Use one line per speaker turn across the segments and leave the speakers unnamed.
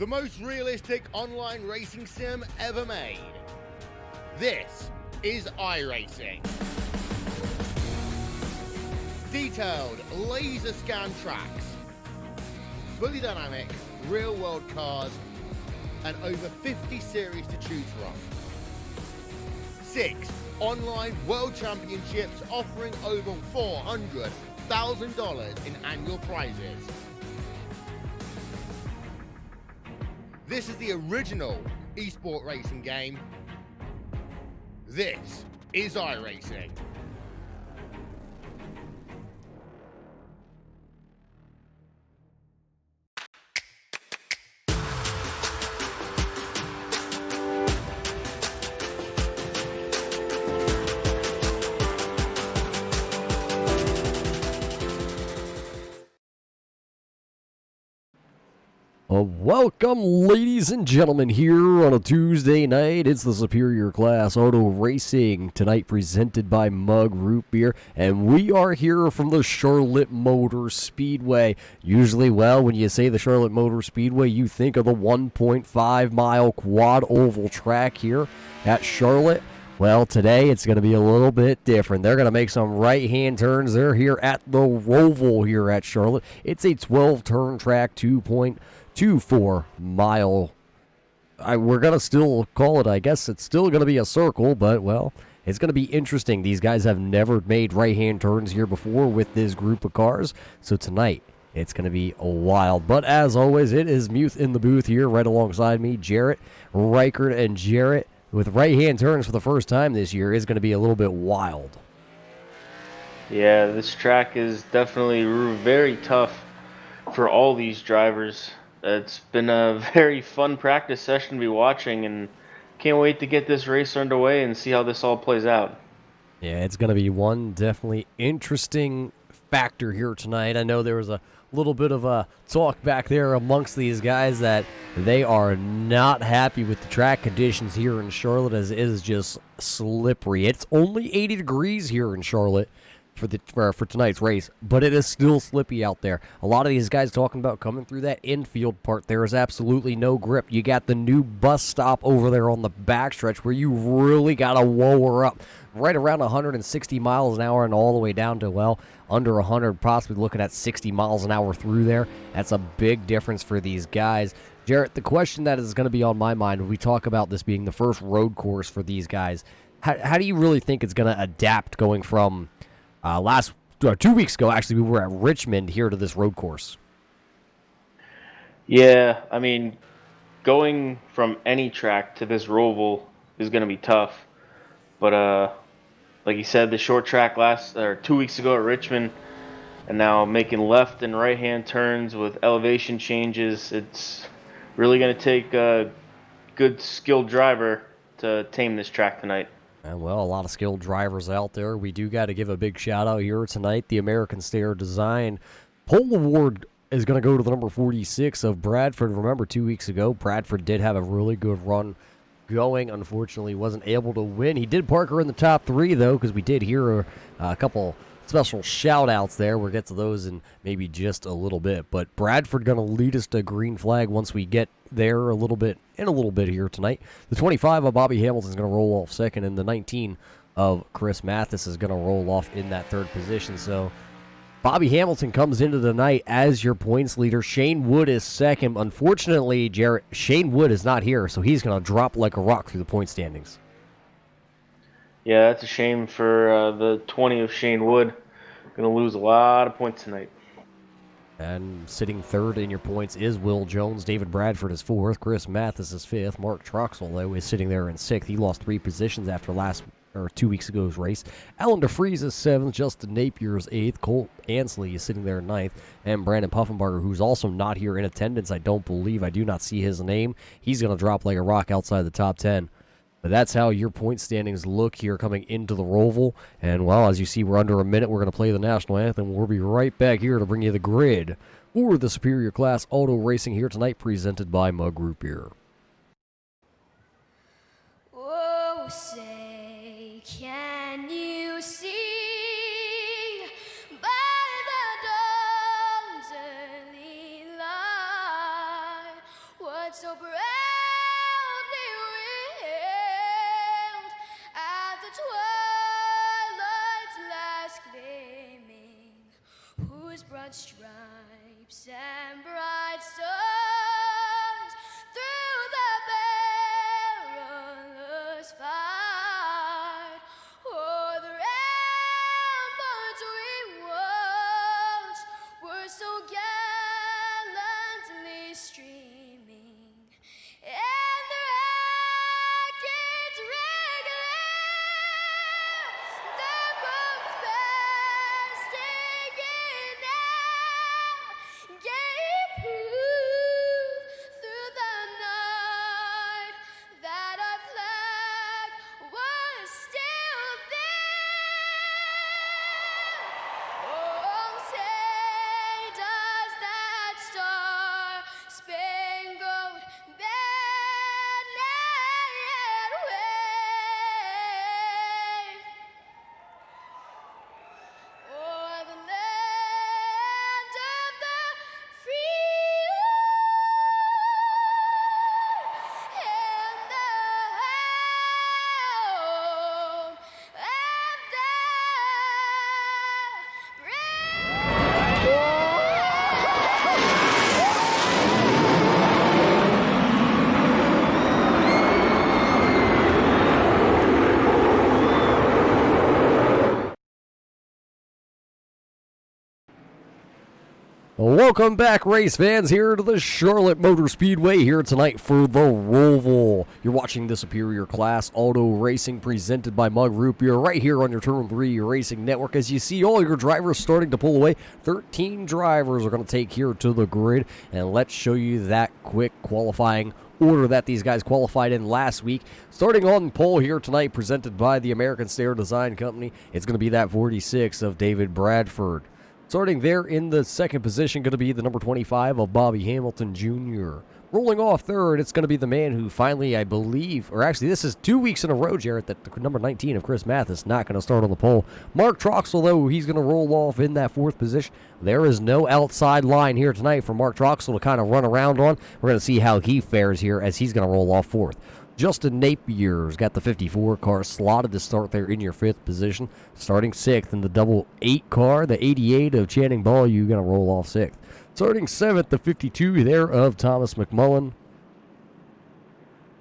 the most realistic online racing sim ever made. This is iRacing. Detailed laser scan tracks, fully dynamic, real world cars, and over 50 series to choose from. 6 online world championships offering over $400,000 in annual prizes. This is the original esport racing game. This is iRacing.
Welcome, ladies and gentlemen, here on a Tuesday night. It's the Superior Class Auto Racing, tonight presented by Mug Root Beer, and we are here from the Charlotte Motor Speedway. Usually, well, when you say the Charlotte Motor Speedway, you think of the 1.5-mile quad oval track here at Charlotte. Well, today it's going to be a little bit different. They're going to make some right-hand turns. They're here at the Roval here at Charlotte. It's a 12-turn track, 2.24 mile. We're going to still call it, I guess it's still going to be a circle, but, well, it's going to be interesting. These guys have never made right-hand turns here before with this group of cars, so tonight it's going to be wild. But as always, it is Muth in the booth here right alongside me, Jarrett, Reichert, and Jarrett. With right-hand turns for the first time this year is going to be a little bit wild.
Yeah, this track is definitely very tough for all these drivers. It's been a very fun practice session to be watching, and can't wait to get this race underway and see how this all plays out.
Yeah, it's going to be one definitely interesting factor here tonight. I know there was a little bit of a talk back there amongst these guys that they are not happy with the track conditions here in Charlotte, as it is just slippery. It's only 80 degrees here in Charlotte for tonight's race, but it is still slippy out there. A lot of these guys talking about coming through that infield part. There is absolutely no grip. You got the new bus stop over there on the backstretch where you really got to lower up right around 160 miles an hour and all the way down to, well, under 100, possibly looking at 60 miles an hour through there. That's a big difference for these guys. Jarrett, the question that is going to be on my mind when we talk about this being the first road course for these guys, how do you really think it's going to adapt going from 2 weeks ago, actually, we were at Richmond here to this road course?
Yeah, I mean, going from any track to this Roval is going to be tough. But like you said, the short track 2 weeks ago at Richmond, and now making left and right-hand turns with elevation changes, it's really going to take a good skilled driver to tame this track tonight.
And, well, a lot of skilled drivers out there. We do got to give a big shout-out here tonight. The American Stair Design Pole Award is going to go to the number 46 of Bradford. Remember, 2 weeks ago, Bradford did have a really good run going. Unfortunately, wasn't able to win. He did park her in the top 3, though, because we did hear a couple special shout-outs there. We'll get to those in maybe just a little bit. But Bradford going to lead us to green flag once we get there a little bit here tonight. The 25 of Bobby Hamilton is going to roll off second, and the 19 of Chris Mathis is going to roll off in that third position. So Bobby Hamilton comes into the night as your points leader. Shane Wood is second. Unfortunately, Jarrett, Shane Wood is not here, so he's going to drop like a rock through the point standings.
Yeah, that's a shame for the 20 of Shane Wood. Going to lose a lot of points tonight.
And sitting third in your points is Will Jones. David Bradford is fourth. Chris Mathis is fifth. Mark Troxel, though, is sitting there in sixth. He lost 3 positions after 2 weeks ago's race. Alan DeFries is seventh. Justin Napier is eighth. Colt Ansley is sitting there in ninth. And Brandon Puffenbarger, who's also not here in attendance, I don't believe. I do not see his name. He's going to drop like a rock outside the top 10. But that's how your point standings look here coming into the Roval. And, well, as you see, we're under a minute. We're going to play the national anthem. We'll be right back here to bring you the grid for the Superior Class Auto Racing here tonight, presented by Mug Root Beer.
Oh, say, can you see by the dawn's early light what so proudly wailed at the twilight's last gleaming, whose broad stripes and bright stars through the perilous fight o'er the ramparts we watched were so gallantly streaming, and the rockets regular, the bombs bursting in air, gave proof through the night that our flag was still there. Oh, say does that star-spangled banner yet wave o'er the land of the free and the home of the
Welcome back, race fans, here to the Charlotte Motor Speedway here tonight for the Roval. You're watching the Superior Class Auto Racing presented by Mug Root Beer right here on your Turn 3 Racing Network. As you see all your drivers starting to pull away, 13 drivers are going to take here to the grid, and let's show you that quick qualifying order that these guys qualified in last week. Starting on pole here tonight, presented by the American Stair Design Company, it's going to be that 46 of David Bradford. Starting there in the second position, going to be the number 25 of Bobby Hamilton Jr. Rolling off third, it's going to be the man who finally, I believe, or actually this is 2 weeks in a row, Jarrett, that the number 19 of Chris Mathis not going to start on the pole. Mark Troxel, though, he's going to roll off in that fourth position. There is no outside line here tonight for Mark Troxel to kind of run around on. We're going to see how he fares here as he's going to roll off fourth. Justin Napier's got the 54 car slotted to start there in your fifth position. Starting sixth in the double 8 car, the 88 of Channing Ball, you're going to roll off sixth. Starting seventh, the 52 there of Thomas McMullen.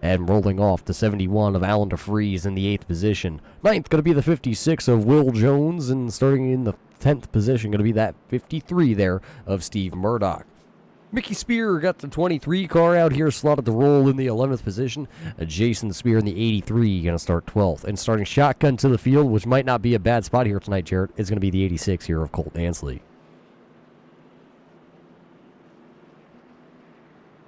And rolling off the 71 of Alan DeFries in the eighth position. Ninth, going to be the 56 of Will Jones. And starting in the 10th position, going to be that 53 there of Steve Murdoch. Mickey Spear got the 23 car out here, slotted to roll in the 11th position. Jason Spear in the 83 going to start 12th. And starting shotgun to the field, which might not be a bad spot here tonight, Jarrett, is going to be the 86 here of Colt Ansley.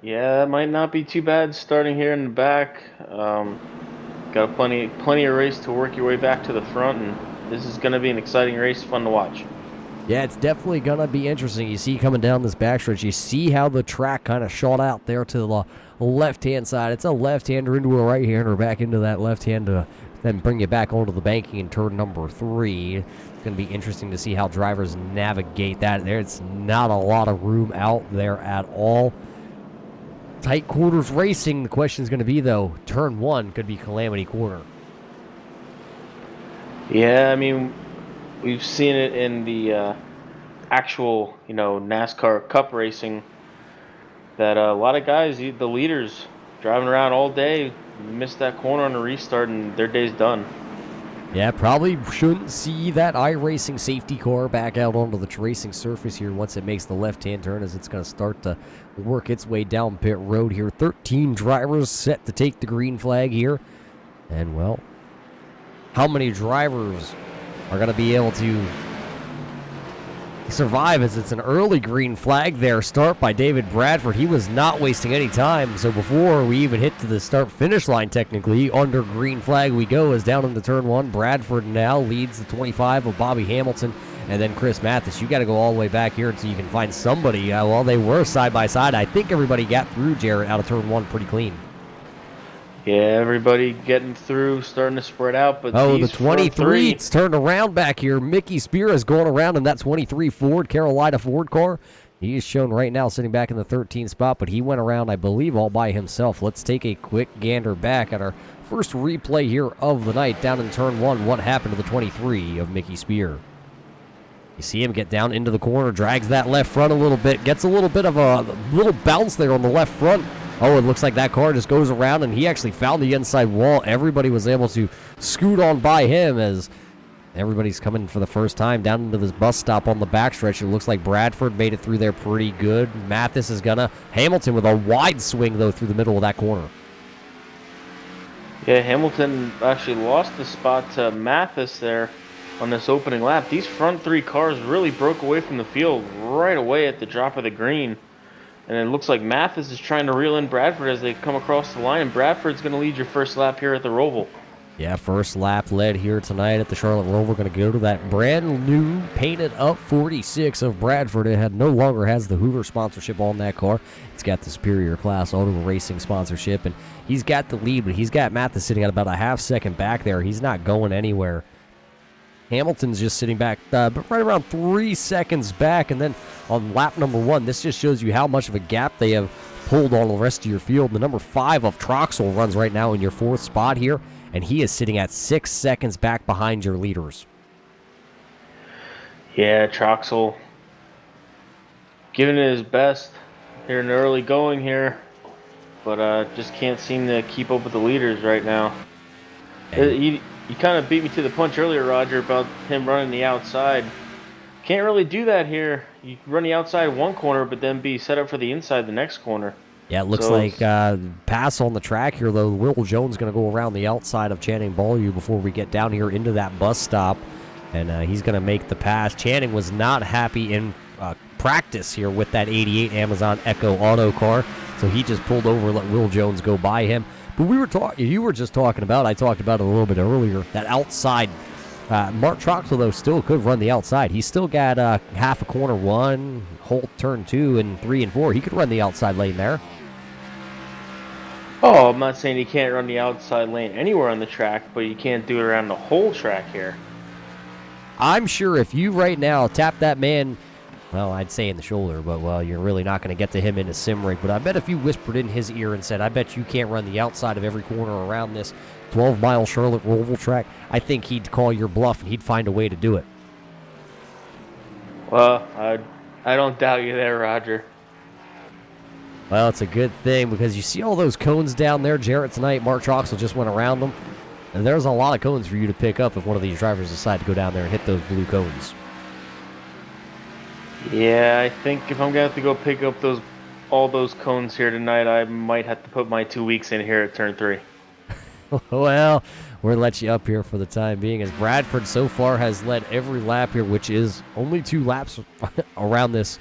Yeah, that might not be too bad starting here in the back. Got plenty of race to work your way back to the front, and this is going to be an exciting race, fun to watch.
Yeah, it's definitely going to be interesting. You see coming down this backstretch, you see how the track kind of shot out there to the left-hand side. It's a left-hander into a right-hander, back into that left-hand to then bring you back onto the banking in turn number 3. It's going to be interesting to see how drivers navigate that. There's not a lot of room out there at all. Tight quarters racing. The question is going to be, though, turn 1 could be Calamity Corner.
Yeah, I mean, we've seen it in the actual, NASCAR Cup racing that a lot of guys, the leaders, driving around all day, miss that corner on the restart and their day's done.
Yeah, probably shouldn't see that iRacing safety car back out onto the racing surface here once it makes the left-hand turn, as it's going to start to work its way down pit road here. 13 drivers set to take the green flag here. And, well, how many drivers are going to be able to survive, as it's an early green flag there. Start by David Bradford. He was not wasting any time. So before we even hit to the start-finish line, technically, under green flag we go as down into turn 1. Bradford now leads the 25 of Bobby Hamilton and then Chris Mathis. You got to go all the way back here until you can find somebody. Well, they were side by side. I think everybody got through, Jarrett, out of turn 1 pretty clean.
Yeah, everybody getting through, starting to spread out. But
the 23, it's turned around back here. Mickey Spear is going around in that 23 Ford, Carolina Ford car. He is shown right now sitting back in the 13th spot, but he went around, I believe, all by himself. Let's take a quick gander back at our first replay here of the night down in turn 1. What happened to the 23 of Mickey Spear? You see him get down into the corner, drags that left front a little bit, gets a little bit of a little bounce there on the left front. Oh, it looks like that car just goes around, and he actually found the inside wall. Everybody was able to scoot on by him as everybody's coming for the first time down into this bus stop on the backstretch. It looks like Bradford made it through there pretty good. Mathis is gonna. Hamilton with a wide swing, though, through the middle of that corner.
Yeah, Hamilton actually lost the spot to Mathis there on this opening lap. These front 3 cars really broke away from the field right away at the drop of the green. And it looks like Mathis is trying to reel in Bradford as they come across the line. And Bradford's going to lead your first lap here at the Roval.
Yeah, first lap led here tonight at the Charlotte Roval. Going to go to that brand new painted up 46 of Bradford. It no longer has the Hoover sponsorship on that car. It's got the Superior Class Auto Racing sponsorship, and he's got the lead, but he's got Mathis sitting at about a half second back there. He's not going anywhere. Hamilton's just sitting back right around 3 seconds back, and then on lap number 1, this just shows you how much of a gap they have pulled on the rest of your field. The number 5 of Troxel runs right now in your 4th spot here, and he is sitting at 6 seconds back behind your leaders.
Yeah, Troxel giving it his best here in the early going here, but just can't seem to keep up with the leaders right now. You kind of beat me to the punch earlier, Roger, about him running the outside. Can't really do that here. You run the outside one corner, but then be set up for the inside the next corner.
Yeah, it looks like pass on the track here, though. Will Jones going to go around the outside of Channing Beaulieu before we get down here into that bus stop, and he's going to make the pass. Channing was not happy in practice here with that 88 Amazon Echo Auto car, so he just pulled over and let Will Jones go by him. But you were just talking about, I talked about it a little bit earlier, that outside. Mark Troxel, though, still could run the outside. He's still got half a corner 1, whole turn 2, and 3 and 4. He could run the outside lane there.
Oh, I'm not saying he can't run the outside lane anywhere on the track, but you can't do it around the whole track here.
I'm sure if you right now tap that man, well, I'd say in the shoulder, but, well, you're really not going to get to him in a sim rig. But I bet if you whispered in his ear and said, I bet you can't run the outside of every corner around this 12-mile Charlotte Roval track, I think he'd call your bluff and he'd find a way to do it.
Well, I don't doubt you there, Roger.
Well, it's a good thing because you see all those cones down there, Jarrett, tonight. Mark Troxel just went around them. And there's a lot of cones for you to pick up if one of these drivers decide to go down there and hit those blue cones.
Yeah, I think if I'm going to have to go pick up all those cones here tonight, I might have to put my 2 weeks in here at turn 3.
Well, we're going to let you up here for the time being, as Bradford so far has led every lap here, which is only 2 laps around this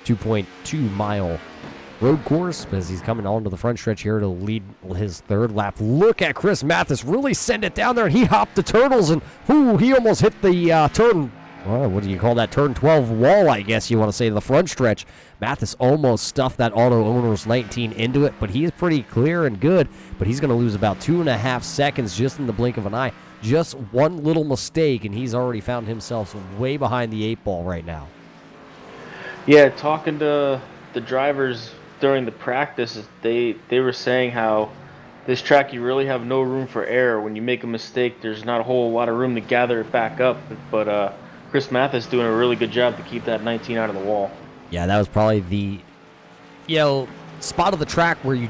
2.2-mile road course, as he's coming onto the front stretch here to lead his 3rd lap. Look at Chris Mathis really send it down there, and he hopped the turtles, and he almost hit the turn. Well, what do you call that? Turn 12 wall, I guess you want to say, the front stretch. Mathis almost stuffed that Auto Owners 19 into it, but he is pretty clear and good. But he's going to lose about 2.5 seconds just in the blink of an eye. Just one little mistake, and he's already found himself way behind the 8 ball right now.
Yeah, talking to the drivers during the practice, they were saying how this track, you really have no room for error. When you make a mistake, there's not a whole lot of room to gather it back up. But Chris Mathis doing a really good job to keep that 19 out of the wall. Yeah,
that was probably the spot of the track where you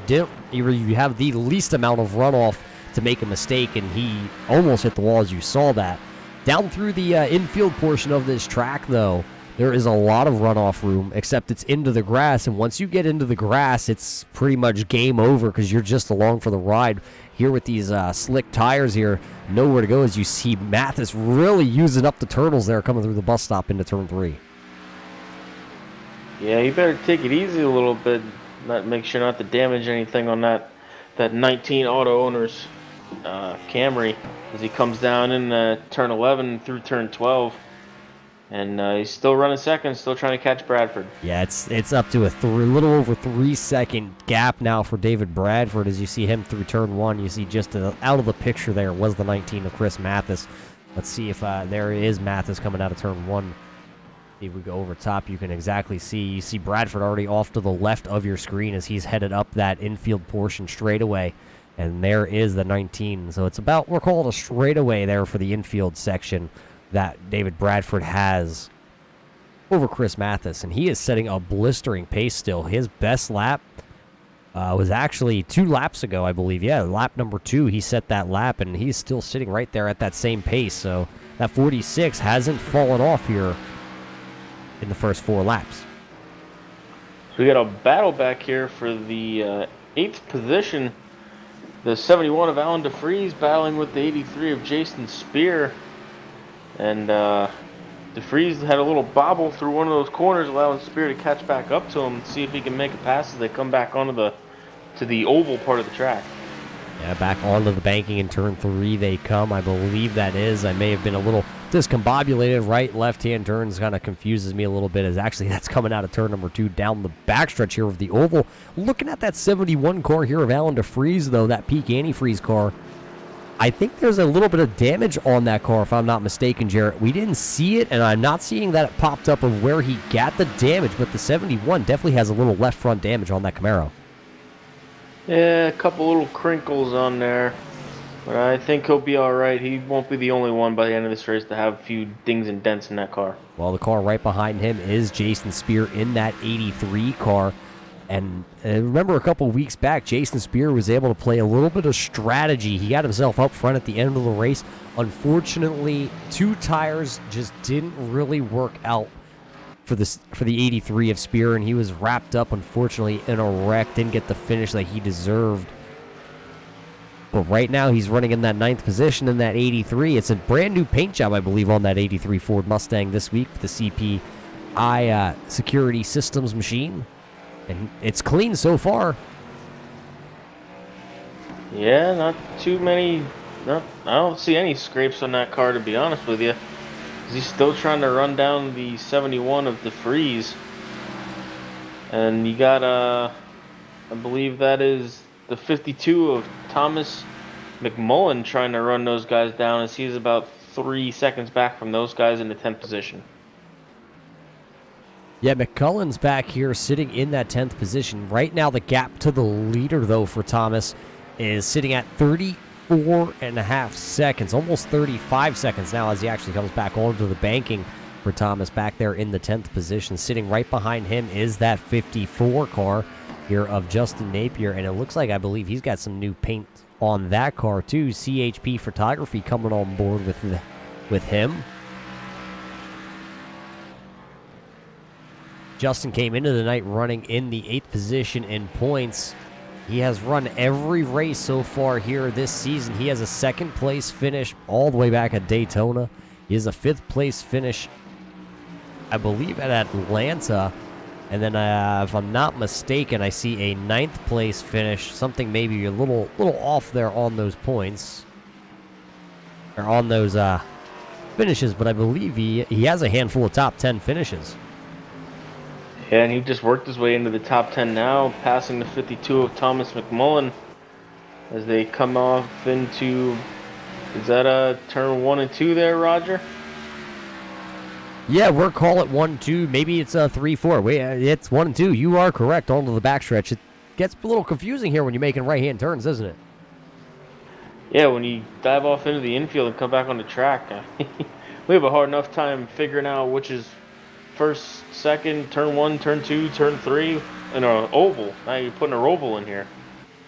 have the least amount of runoff to make a mistake, and he almost hit the wall as you saw that. Down through the infield portion of this track, though, there is a lot of runoff room, except it's into the grass, and once you get into the grass, it's pretty much game over because you're just along for the ride. Here with these slick tires here, nowhere to go as you see Mathis really using up the turtles there coming through the bus stop into turn 3.
Yeah, you better take it easy a little bit, make sure not to damage anything on that 19 Auto Owners Camry as he comes down in turn 11 through turn 12. And he's still running second, still trying to catch Bradford.
Yeah, it's up to a little over 3 second gap now for David Bradford as you see him through turn 1. You see just out of the picture there was the 19 of Chris Mathis. Let's see if there is Mathis coming out of turn 1. If we go over top, you can exactly see. You see Bradford already off to the left of your screen as he's headed up that infield portion straightaway. And there is the 19. So it's about, we're calling a straightaway there for the infield section that David Bradford has over Chris Mathis. And he is setting a blistering pace still. His best lap was actually 2 laps ago, I believe. Yeah, lap number 2, he set that lap, and he's still sitting right there at that same pace. So that 46 hasn't fallen off here in the first 4 laps.
So we got a battle back here for the 8th position. The 71 of Alan DeFries battling with the 83 of Jason Spear. And DeFries had a little bobble through one of those corners, allowing Spear to catch back up to him and see if he can make a pass as they come back onto the oval part of the track.
Yeah, back onto the banking in turn 3 they come. I believe that is. I may have been a little discombobulated. Right, left-hand turns kind of confuses me a little bit, as actually that's coming out of turn number 2 down the backstretch here of the oval. Looking at that 71 car here of Alan DeFries, though, that peak antifreeze car, I think there's a little bit of damage on that car, if I'm not mistaken, Jarrett. We didn't see it, and I'm not seeing that it popped up of where he got the damage, but the 71 definitely has a little left front damage on that Camaro.
Yeah, a couple little crinkles on there. But I think he'll be alright. He won't be the only one by the end of this race to have a few dings and dents in that car.
Well, the car right behind him is Jason Spear in that 83 car. And remember a couple weeks back, Jason Spear was able to play a little bit of strategy. He got himself up front at the end of the race. Unfortunately, 2 tires just didn't really work out for the 83 of Spear, and he was wrapped up, unfortunately, in a wreck. Didn't get the finish that he deserved. But right now, he's running in that 9th position in that 83. It's a brand new paint job, I believe, on that 83 Ford Mustang this week with the CPI security systems machine. And it's clean so far.
Yeah, not too many. I don't see any scrapes on that car, to be honest with you. He's still trying to run down the 71 of DeFries. And you got, I believe that is the 52 of Thomas McMullen trying to run those guys down, as he's about 3 seconds back from those guys in the 10th position.
Yeah, McCullen's back here sitting in that 10th position. Right now, the gap to the leader, though, for Thomas is sitting at 34.5 seconds, almost 35 seconds now as he actually comes back onto the banking for Thomas back there in the 10th position. Sitting right behind him is that 54 car here of Justin Napier, and it looks like, I believe, he's got some new paint on that car, too. CHP Photography coming on board with him. Justin came into the night running in the 8th position in points. He has run every race so far here this season. He has a 2nd place finish all the way back at Daytona. He has a 5th place finish, I believe, at Atlanta. And then, if I'm not mistaken, I see a 9th place finish. Something maybe a little off there on those points, or on those finishes. But I believe he has a handful of top 10 finishes.
Yeah, and he just worked his way into the top 10 now, passing the 52 of Thomas McMullen as they come off into, is that turn 1 and 2 there, Roger?
Yeah, we're call it 1-2. Maybe it's 3-4. Wait, it's 1 and 2. You are correct. Onto the backstretch. It gets a little confusing here when you're making right-hand turns, isn't it?
Yeah, when you dive off into the infield and come back on the track, we have a hard enough time figuring out which is first, second, turn 1, turn 2, turn 3, and an oval. Now you're putting a Roval in here.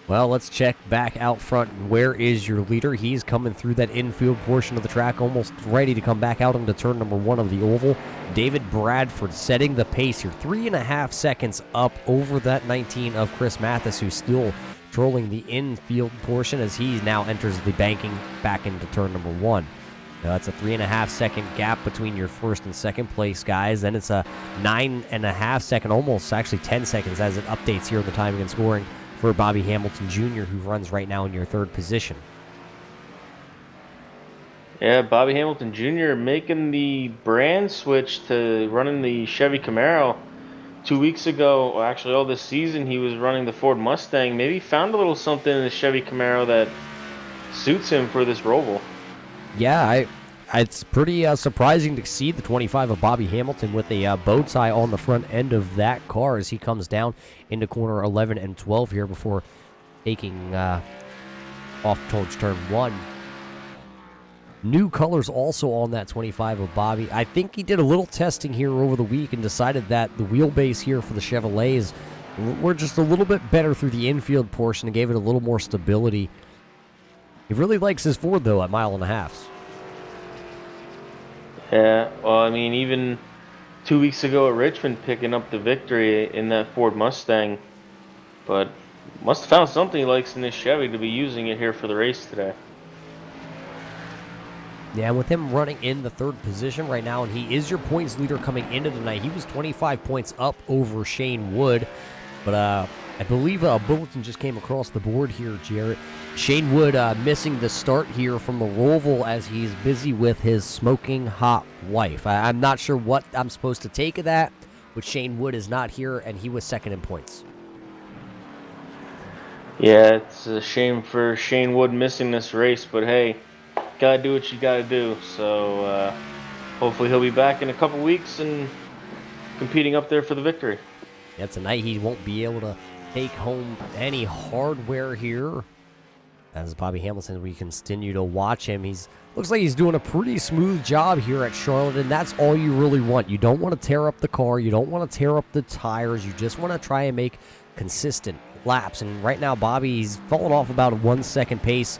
Well, let's check back out front. Where is your leader? He's coming through that infield portion of the track, almost ready to come back out into turn number 1 of the oval. David Bradford setting the pace here, 3.5 seconds up over that 19 of Chris Mathis, who's still trolling the infield portion as he now enters the banking back into turn number 1. Now that's a 3.5 second gap between your 1st and 2nd place guys. Then it's a 9.5 second, almost actually 10 seconds as it updates here in the timing and scoring for Bobby Hamilton Jr., who runs right now in your 3rd position.
Yeah, Bobby Hamilton Jr. making the brand switch to running the Chevy Camaro. 2 weeks ago, or actually all this season, he was running the Ford Mustang. Maybe found a little something in the Chevy Camaro that suits him for this Roval.
Yeah, It's pretty surprising to see the 25 of Bobby Hamilton with a bow tie on the front end of that car as he comes down into corner 11 and 12 here before taking off towards turn 1. New colors also on that 25 of Bobby. I think he did a little testing here over the week and decided that the wheelbase here for the Chevrolets were just a little bit better through the infield portion and gave it a little more stability. He really likes his Ford, though, at 1.5 miles.
Yeah, well, I mean, even 2 weeks ago at Richmond, picking up the victory in that Ford Mustang, but must have found something he likes in this Chevy to be using it here for the race today.
Yeah, and with him running in the 3rd position right now, and he is your points leader coming into tonight. He was 25 points up over Shane Wood, but I believe a bulletin just came across the board here, Jarrett. Shane Wood missing the start here from the Roval as he's busy with his smoking hot wife. I'm not sure what I'm supposed to take of that, but Shane Wood is not here, and he was 2nd in points.
Yeah, it's a shame for Shane Wood missing this race, but hey, gotta do what you gotta do. So hopefully he'll be back in a couple weeks and competing up there for the victory.
Yeah, tonight he won't be able to take home any hardware here. As Bobby Hamilton, we continue to watch him. Looks like he's doing a pretty smooth job here at Charlotte, and that's all you really want. You don't want to tear up the car. You don't want to tear up the tires. You just want to try and make consistent laps. And right now, Bobby's fallen off about a 1 second pace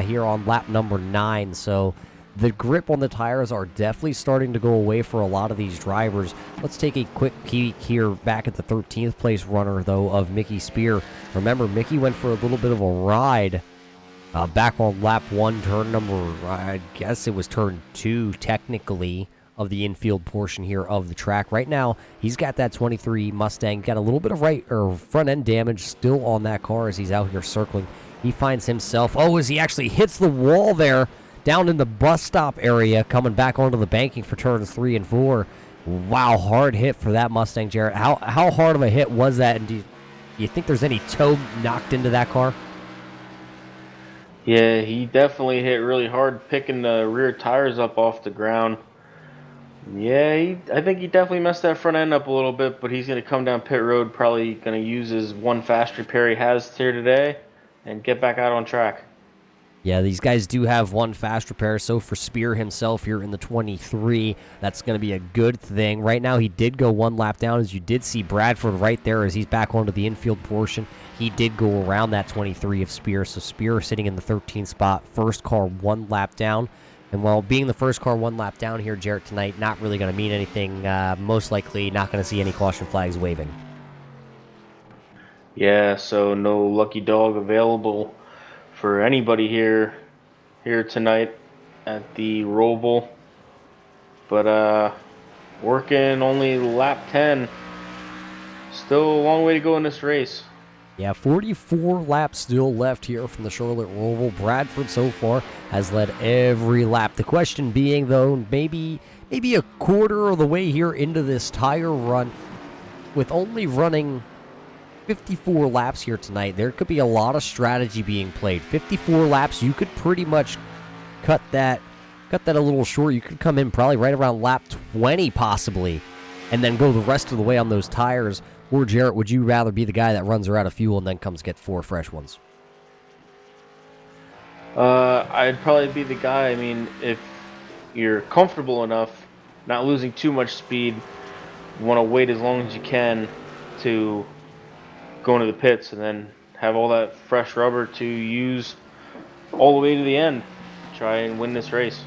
here on lap number 9. So the grip on the tires are definitely starting to go away for a lot of these drivers. Let's take a quick peek here back at the 13th place runner, though, of Mickey Spear. Remember, Mickey went for a little bit of a ride back on lap 1, turn number, I guess it was turn 2, technically, of the infield portion here of the track. Right now, he's got that 23 Mustang, got a little bit of right or front end damage still on that car as he's out here circling. He finds himself, as he actually hits the wall there down in the bus stop area, coming back onto the banking for turns 3 and 4. Wow, hard hit for that Mustang, Jarrett. How hard of a hit was that, and do you think there's any toe knocked into that car?
Yeah, he definitely hit really hard, picking the rear tires up off the ground. Yeah, I think he definitely messed that front end up a little bit, but he's going to come down pit road, probably going to use his one fast repair he has here today and get back out on track.
Yeah, these guys do have one fast repair, so for Spear himself here in the 23, that's going to be a good thing. Right now, he did go 1 lap down, as you did see Bradford right there as he's back onto the infield portion. He did go around that 23 of Spear, so Spear sitting in the 13th spot, first car 1 lap down. And while being the first car 1 lap down here, Jarrett, tonight, not really going to mean anything. Most likely not going to see any caution flags waving.
Yeah, so no lucky dog available for anybody here tonight at the Roval. But working only lap 10. Still a long way to go in this race.
Yeah, 44 laps still left here from the Charlotte Roval. Bradford so far has led every lap. The question being, though, maybe a quarter of the way here into this tire run, with only running 54 laps here tonight, there could be a lot of strategy being played. 54 laps, you could pretty much cut that a little short. You could come in probably right around lap 20 possibly, and then go the rest of the way on those tires. Or, Jarrett, would you rather be the guy that runs her out of fuel and then comes get 4 fresh ones?
I'd probably be the guy. I mean, if you're comfortable enough, not losing too much speed, you want to wait as long as you can to go into the pits and then have all that fresh rubber to use all the way to the end. Try and win this race.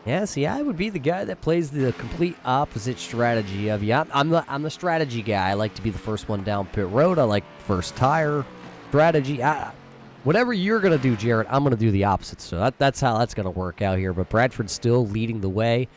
Yeah, see, I would be the guy that plays the complete opposite strategy of you. I'm the strategy guy. I like to be the first one down pit road. I like first tire strategy. Whatever you're going to do, Jarrett, I'm going to do the opposite. So that's how that's going to work out here. But Bradford's still leading the way.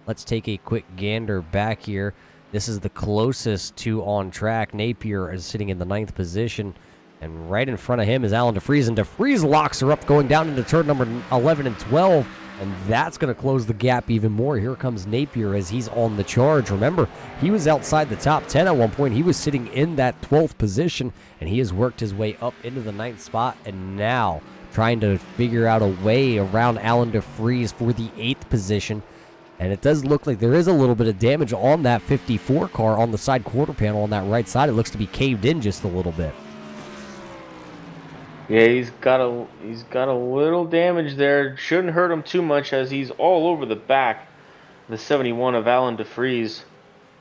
Let's take a quick gander back here. This is the closest to on track. Napier is sitting in the 9th position. And right in front of him is Alan DeFries. And DeFries locks her up going down into turn number 11 and 12. And that's going to close the gap even more. Here comes Napier as he's on the charge. Remember, he was outside the top 10 at one point. He was sitting in that 12th position, and he has worked his way up into the 9th spot. And now trying to figure out a way around Alan DeFries for the 8th position. And it does look like there is a little bit of damage on that 54 car on the side quarter panel on that right side. It looks to be caved in just a little bit.
Yeah, he's got a little damage there. Shouldn't hurt him too much as he's all over the back. The 71 of Alan DeFries.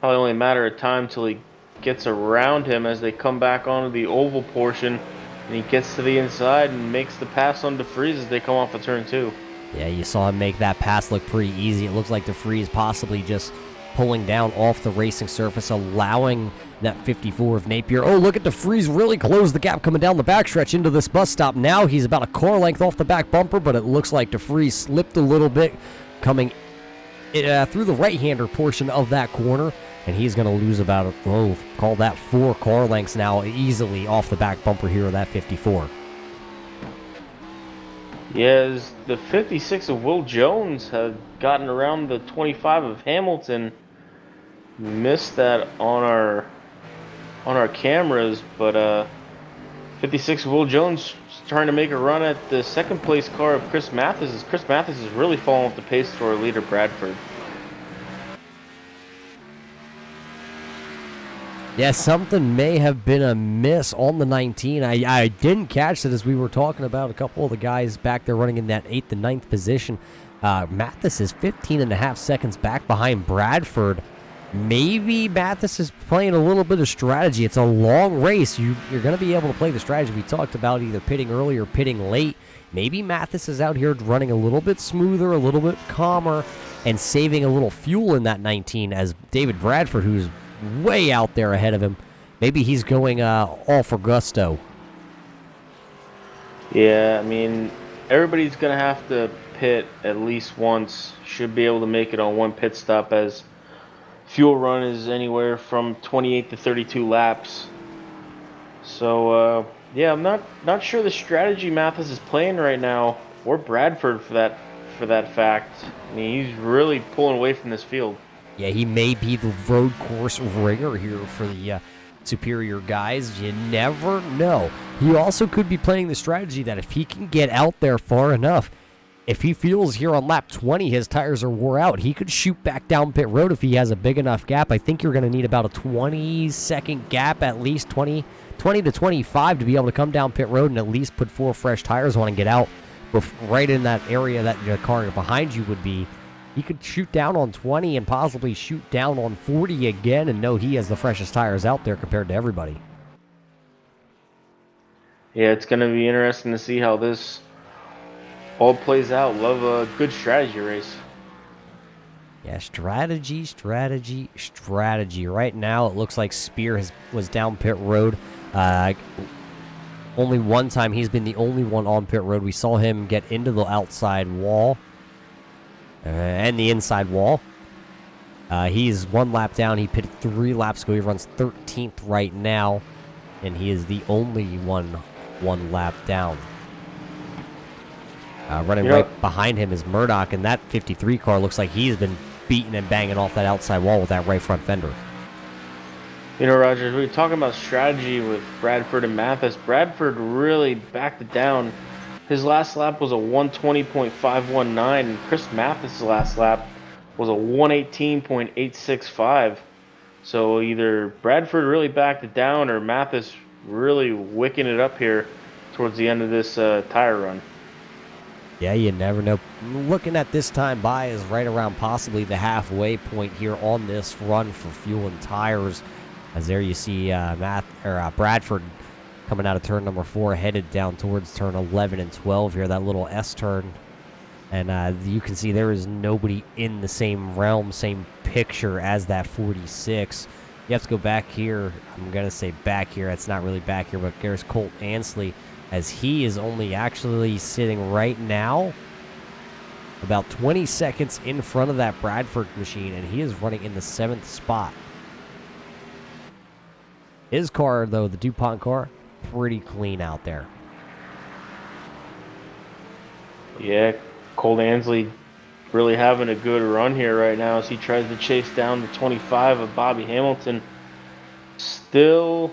Probably only a matter of time till he gets around him as they come back onto the oval portion, and he gets to the inside and makes the pass on DeFries as they come off of turn 2.
Yeah, you saw him make that pass look pretty easy. It looks like DeFries possibly just pulling down off the racing surface, allowing that 54 of Napier. Oh, look at DeFries really closed the gap coming down the backstretch into this bus stop. Now he's about a car length off the back bumper, but it looks like DeFries slipped a little bit coming through the right-hander portion of that corner, and he's going to lose about, call that 4 car lengths now easily off the back bumper here of that 54.
Yes, the 56 of Will Jones had gotten around the 25 of Hamilton. Missed that on our cameras, but 56 of Will Jones trying to make a run at the second place car of Chris Mathis. As Chris Mathis is really falling off the pace to our leader Bradford.
Yeah, something may have been amiss on the 19. I didn't catch it as we were talking about a couple of the guys back there running in that 8th and 9th position. Mathis is 15 and a half seconds back behind Bradford. Maybe Mathis is playing a little bit of strategy. It's a long race. You're going to be able to play the strategy we talked about, either pitting early or pitting late. Maybe Mathis is out here running a little bit smoother, a little bit calmer, and saving a little fuel in that 19 as David Bradford, who's way out there ahead of him. Maybe he's going all for gusto.
Yeah, I mean, everybody's going to have to pit at least once. Should be able to make it on one pit stop as fuel run is anywhere from 28 to 32 laps. So, yeah, I'm not sure the strategy Mathis is playing right now, or Bradford for that fact. I mean, he's really pulling away from this field.
Yeah, he may be the road course ringer here for the Superior guys. You never know. He also could be playing the strategy that if he can get out there far enough, if he feels here on lap 20 his tires are wore out, he could shoot back down pit road if he has a big enough gap. I think you're going to need about a 20-second gap, at least 20 to 25, to be able to come down pit road and at least put 4 fresh tires on and get out right in that area that the car behind you would be. He could shoot down on 20 and possibly shoot down on 40 again and know he has the freshest tires out there compared to everybody.
Yeah, it's going to be interesting to see how this all plays out. Love a good strategy race.
Yeah, strategy. Right now, it looks like Spear was down pit road. Only one time he's been the only one on pit road. We saw him get into the outside wall and the inside wall. He's 1 lap down. He pitted 3 laps ago. He runs 13th right now, and he is the only one lap down. Running right behind him is Murdoch, and that 53 car looks like he's been beating and banging off that outside wall with that right front fender.
You know, Roger, we were talking about strategy with Bradford and Mathis. Bradford really backed it down. His last lap was a 120.519, and Chris Mathis' last lap was a 118.865. So either Bradford really backed it down or Mathis really wicking it up here towards the end of this tire run.
Yeah, you never know. Looking at this time by is right around possibly the halfway point here on this run for fuel and tires. As there you see Bradford coming out of turn number 4, headed down towards turn 11 and 12 here, that little S turn. And you can see there is nobody in the same realm, same picture as that 46. You have to go back here. I'm going to say back here. It's not really back here, but there's Colt Ansley, as he is only actually sitting right now about 20 seconds in front of that Bradford machine, and he is running in the 7th spot. His car, though, the DuPont car, pretty clean out there.
Yeah, Colt Ansley really having a good run here right now as he tries to chase down the 25 of Bobby Hamilton. Still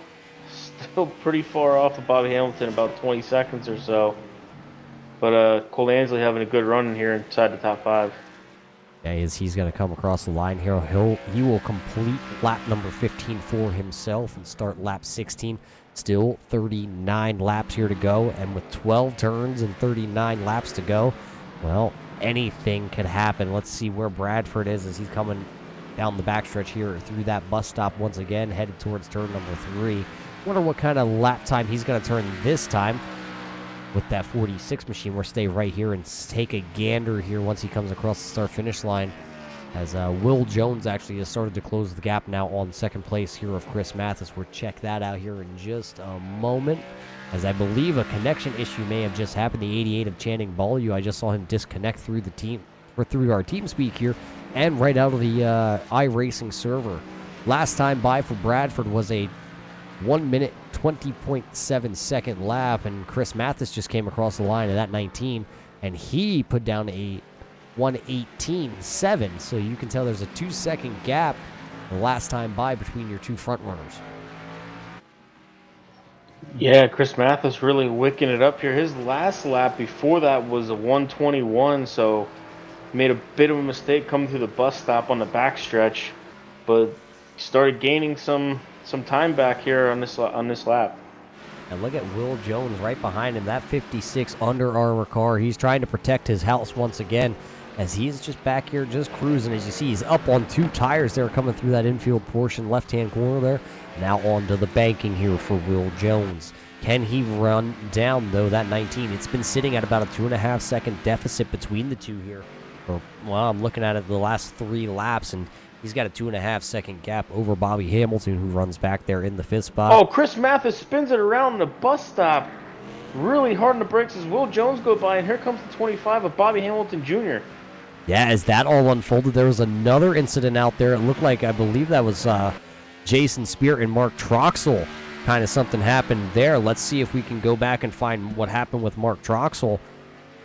pretty far off of Bobby Hamilton, about 20 seconds or so. But Cole Ansley having a good run in here inside the top 5.
Yeah, he's going to come across the line here. He will complete lap number 15 for himself and start lap 16. Still 39 laps here to go, and with 12 turns and 39 laps to go, well, anything could happen. Let's see where Bradford is as he's coming down the backstretch here through that bus stop once again, headed towards turn number 3. Wonder what kind of lap time he's going to turn this time with that 46 machine. We'll stay right here and take a gander here once he comes across the start-finish line, as Will Jones actually has started to close the gap now on second place here of Chris Mathis. We'll check that out here in just a moment, as I believe a connection issue may have just happened. The 88 of Channing Ballyu, I just saw him disconnect through the team, or through our team speak here, and right out of the iRacing server. Last time by for Bradford was a 1 minute 20.7 second lap, and Chris Mathis just came across the line at that 19, and he put down a 1:18.7. So you can tell there's a 2-second gap the last time by between your two front runners.
Yeah, Chris Mathis really wicking it up here. His last lap before that was a 1:21, so made a bit of a mistake coming through the bus stop on the backstretch, but started gaining some time back here on this lap.
And look at Will Jones right behind him, that 56 Under Armour car. He's trying to protect his house once again, as he's just back here just cruising. As you see, he's up on 2 tires there coming through that infield portion, left-hand corner there. Now onto the banking here for Will Jones. Can he run down, though, that 19? It's been sitting at about a 2.5-second deficit between the two here. Well, I'm looking at it the last 3 laps, and he's got a 2.5-second gap over Bobby Hamilton, who runs back there in the 5th spot.
Oh, Chris Mathis spins it around the bus stop really hard on the brakes as Will Jones go by, and here comes the 25 of Bobby Hamilton Jr.
Yeah, as that all unfolded, there was another incident out there. It looked like, I believe that was Jason Spear and Mark Troxel. Kind of something happened there. Let's see if we can go back and find what happened with Mark Troxel,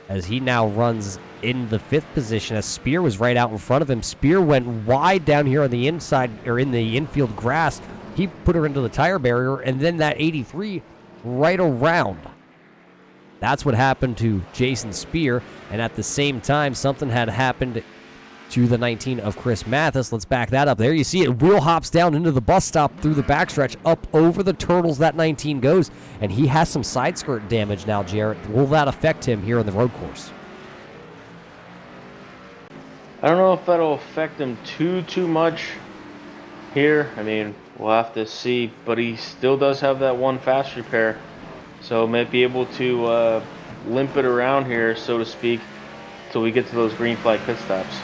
as he now runs in the 5th position, as Spear was right out in front of him. Spear went wide down here on the inside, or in the infield grass. He put her into the tire barrier, and then that 83 right around. That's what happened to Jason Spear, and at the same time, something had happened to the 19 of Chris Mathis. Let's back that up. There you see it. Wheel hops down into the bus stop through the backstretch, up over the turtles that 19 goes, and he has some side skirt damage now, Jarrett. Will that affect him here on the road course?
I don't know if that'll affect him too much here. I mean, we'll have to see, but he still does have that one fast repair, so might be able to limp it around here, so to speak, till we get to those green flag pit stops.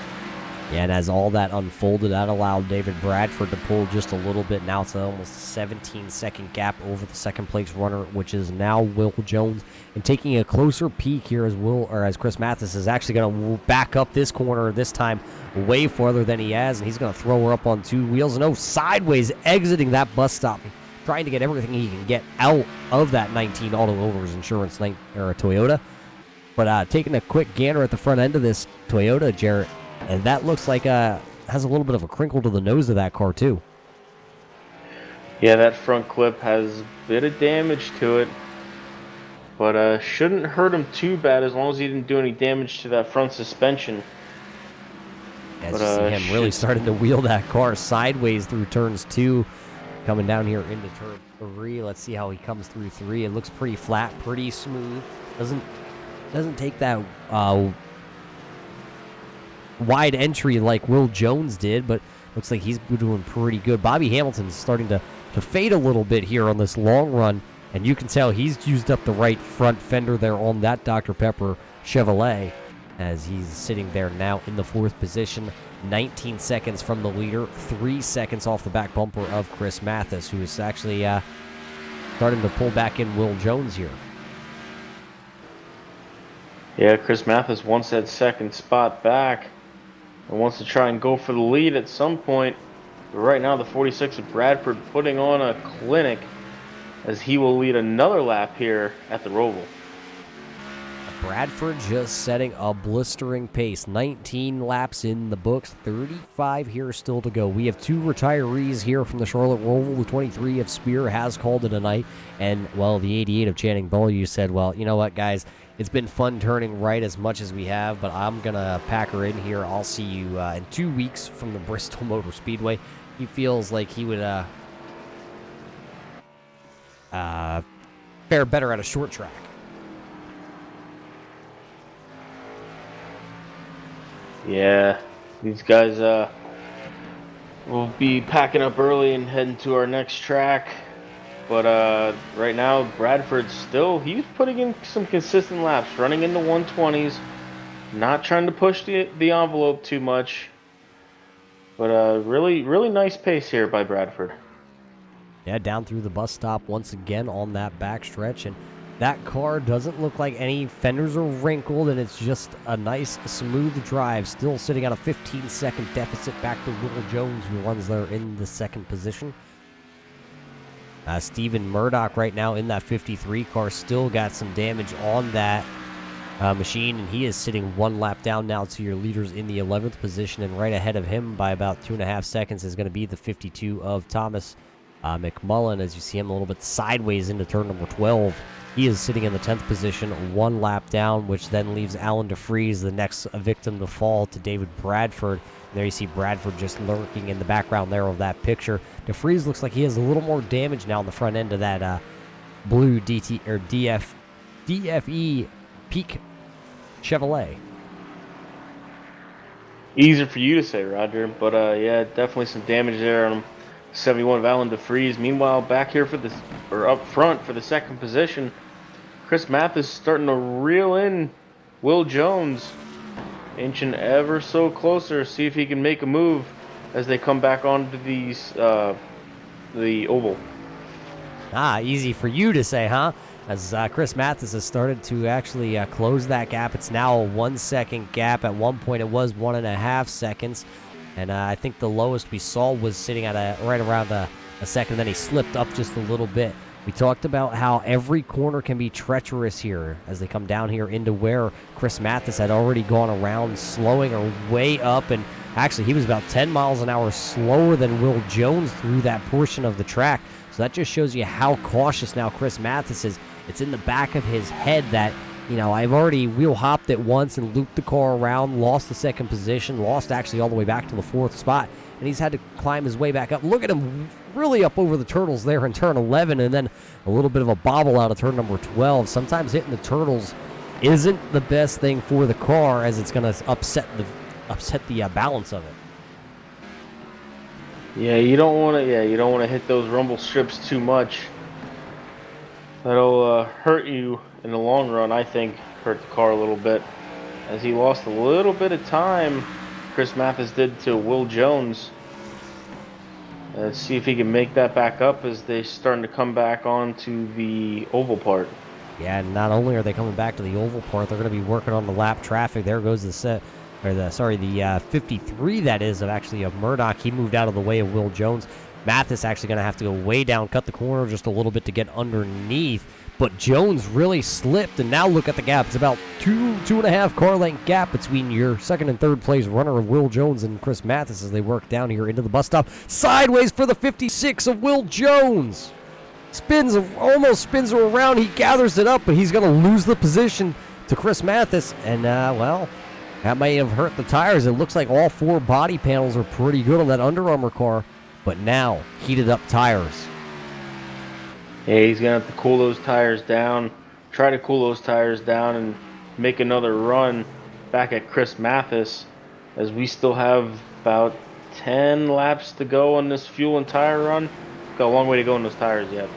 Yeah, and as all that unfolded, that allowed David Bradford to pull just a little bit. Now it's almost a 17-second gap over the second-place runner, which is now Will Jones. And taking a closer peek here as Chris Mathis is actually going to back up this corner this time way farther than he has, and he's going to throw her up on 2 wheels. And sideways exiting that bus stop, trying to get everything he can get out of that 19 Auto Owners Insurance Toyota. But taking a quick gander at the front end of this Toyota, Jarrett, and that looks like has a little bit of a crinkle to the nose of that car, too.
Yeah, that front clip has a bit of damage to it, but shouldn't hurt him too bad as long as he didn't do any damage to that front suspension.
As you see him really starting to wheel that car sideways through turns 2, coming down here into turn 3. Let's see how he comes through 3. It looks pretty flat, pretty smooth. Doesn't take that wide entry like Will Jones did, but looks like he's doing pretty good. Bobby Hamilton's starting to fade a little bit here on this long run, and you can tell he's used up the right front fender there on that Dr. Pepper Chevrolet, as he's sitting there now in the 4th position, 19 seconds from the leader, 3 seconds off the back bumper of Chris Mathis, who is actually starting to pull back in Will Jones here.
Yeah, Chris Mathis wants that second spot back and wants to try and go for the lead at some point. But right now, the 46 of Bradford putting on a clinic as he will lead another lap here at the Roval.
Bradford just setting a blistering pace. 19 laps in the books, 35 here still to go. We have 2 retirees here from the Charlotte Roval. The 23 of Spear has called it a night. And, well, the 88 of Channing Beaulieu said, well, you know what, guys? It's been fun turning right as much as we have, but I'm going to pack her in here. I'll see you in 2 weeks from the Bristol Motor Speedway. He feels like he would fare better at a short track.
Yeah, these guys will be packing up early and heading to our next track. But right now, Bradford's still, he's putting in some consistent laps, running in the 120s, not trying to push the envelope too much. But really, really nice pace here by Bradford.
Yeah, down through the bus stop once again on that back stretch. And that car doesn't look like any fenders are wrinkled, and it's just a nice, smooth drive. Still sitting at a 15-second deficit back to Will Jones, who runs there in the second position. Stephen Murdoch right now in that 53 car still got some damage on that machine, and he is sitting 1 lap down now to your leaders in the 11th position, and right ahead of him by about 2.5 seconds is going to be the 52 of Thomas McMullen, as you see him a little bit sideways into turn number 12. He is sitting in the 10th position, 1 lap down, which then leaves Alan DeFries, the next victim to fall, to David Bradford. There you see Bradford just lurking in the background there of that picture. DeFries looks like he has a little more damage now on the front end of that blue DFE Peak Chevrolet.
Easier for you to say, Roger, but yeah, definitely some damage there on 71 of Alan DeFries. Meanwhile, back here up front for the second position, Chris Mathis starting to reel in Will Jones, inching ever so closer, see if he can make a move as they come back onto the oval.
Easy for you to say, huh? As Chris Mathis has started to actually close that gap. It's now a 1 second gap. At one point it was 1.5 seconds. And I think the lowest we saw was sitting at right around a second. Then he slipped up just a little bit. We talked about how every corner can be treacherous here as they come down here into where Chris Mathis had already gone around, slowing her way up. And actually, he was about 10 miles an hour slower than Will Jones through that portion of the track. So that just shows you how cautious now Chris Mathis is. It's in the back of his head that, you know, I've already wheel hopped it once and looped the car around, lost the second position, lost actually all the way back to the 4th spot, and he's had to climb his way back up. Look at him really up over the turtles there in turn 11, and then a little bit of a bobble out of turn number 12. Sometimes hitting the turtles isn't the best thing for the car, as it's going to upset the balance of it.
Yeah, you don't want to hit those rumble strips too much. That'll hurt you in the long run, I think. Hurt the car a little bit. As he lost a little bit of time, Chris Mathis did to Will Jones. Let's see if he can make that back up as they're starting to come back onto the oval part.
Yeah, and not only are they coming back to the oval part, they're going to be working on the lap traffic. There goes the 53 that is of Murdoch. He moved out of the way of Will Jones. Mathis actually going to have to go way down, cut the corner just a little bit to get underneath. But Jones really slipped, and now look at the gap. It's about 2.5 car length gap between your second and third place runner of Will Jones and Chris Mathis as they work down here into the bus stop. Sideways for the 56 of Will Jones. Almost spins her around. He gathers it up, but he's going to lose the position to Chris Mathis. And, well, that may have hurt the tires. It looks like all 4 body panels are pretty good on that Under Armour car. But now, heated up tires.
Yeah, he's going to have to cool those tires down. Try to cool those tires down and make another run back at Chris Mathis, as we still have about 10 laps to go on this fuel and tire run. Got a long way to go on those tires yet.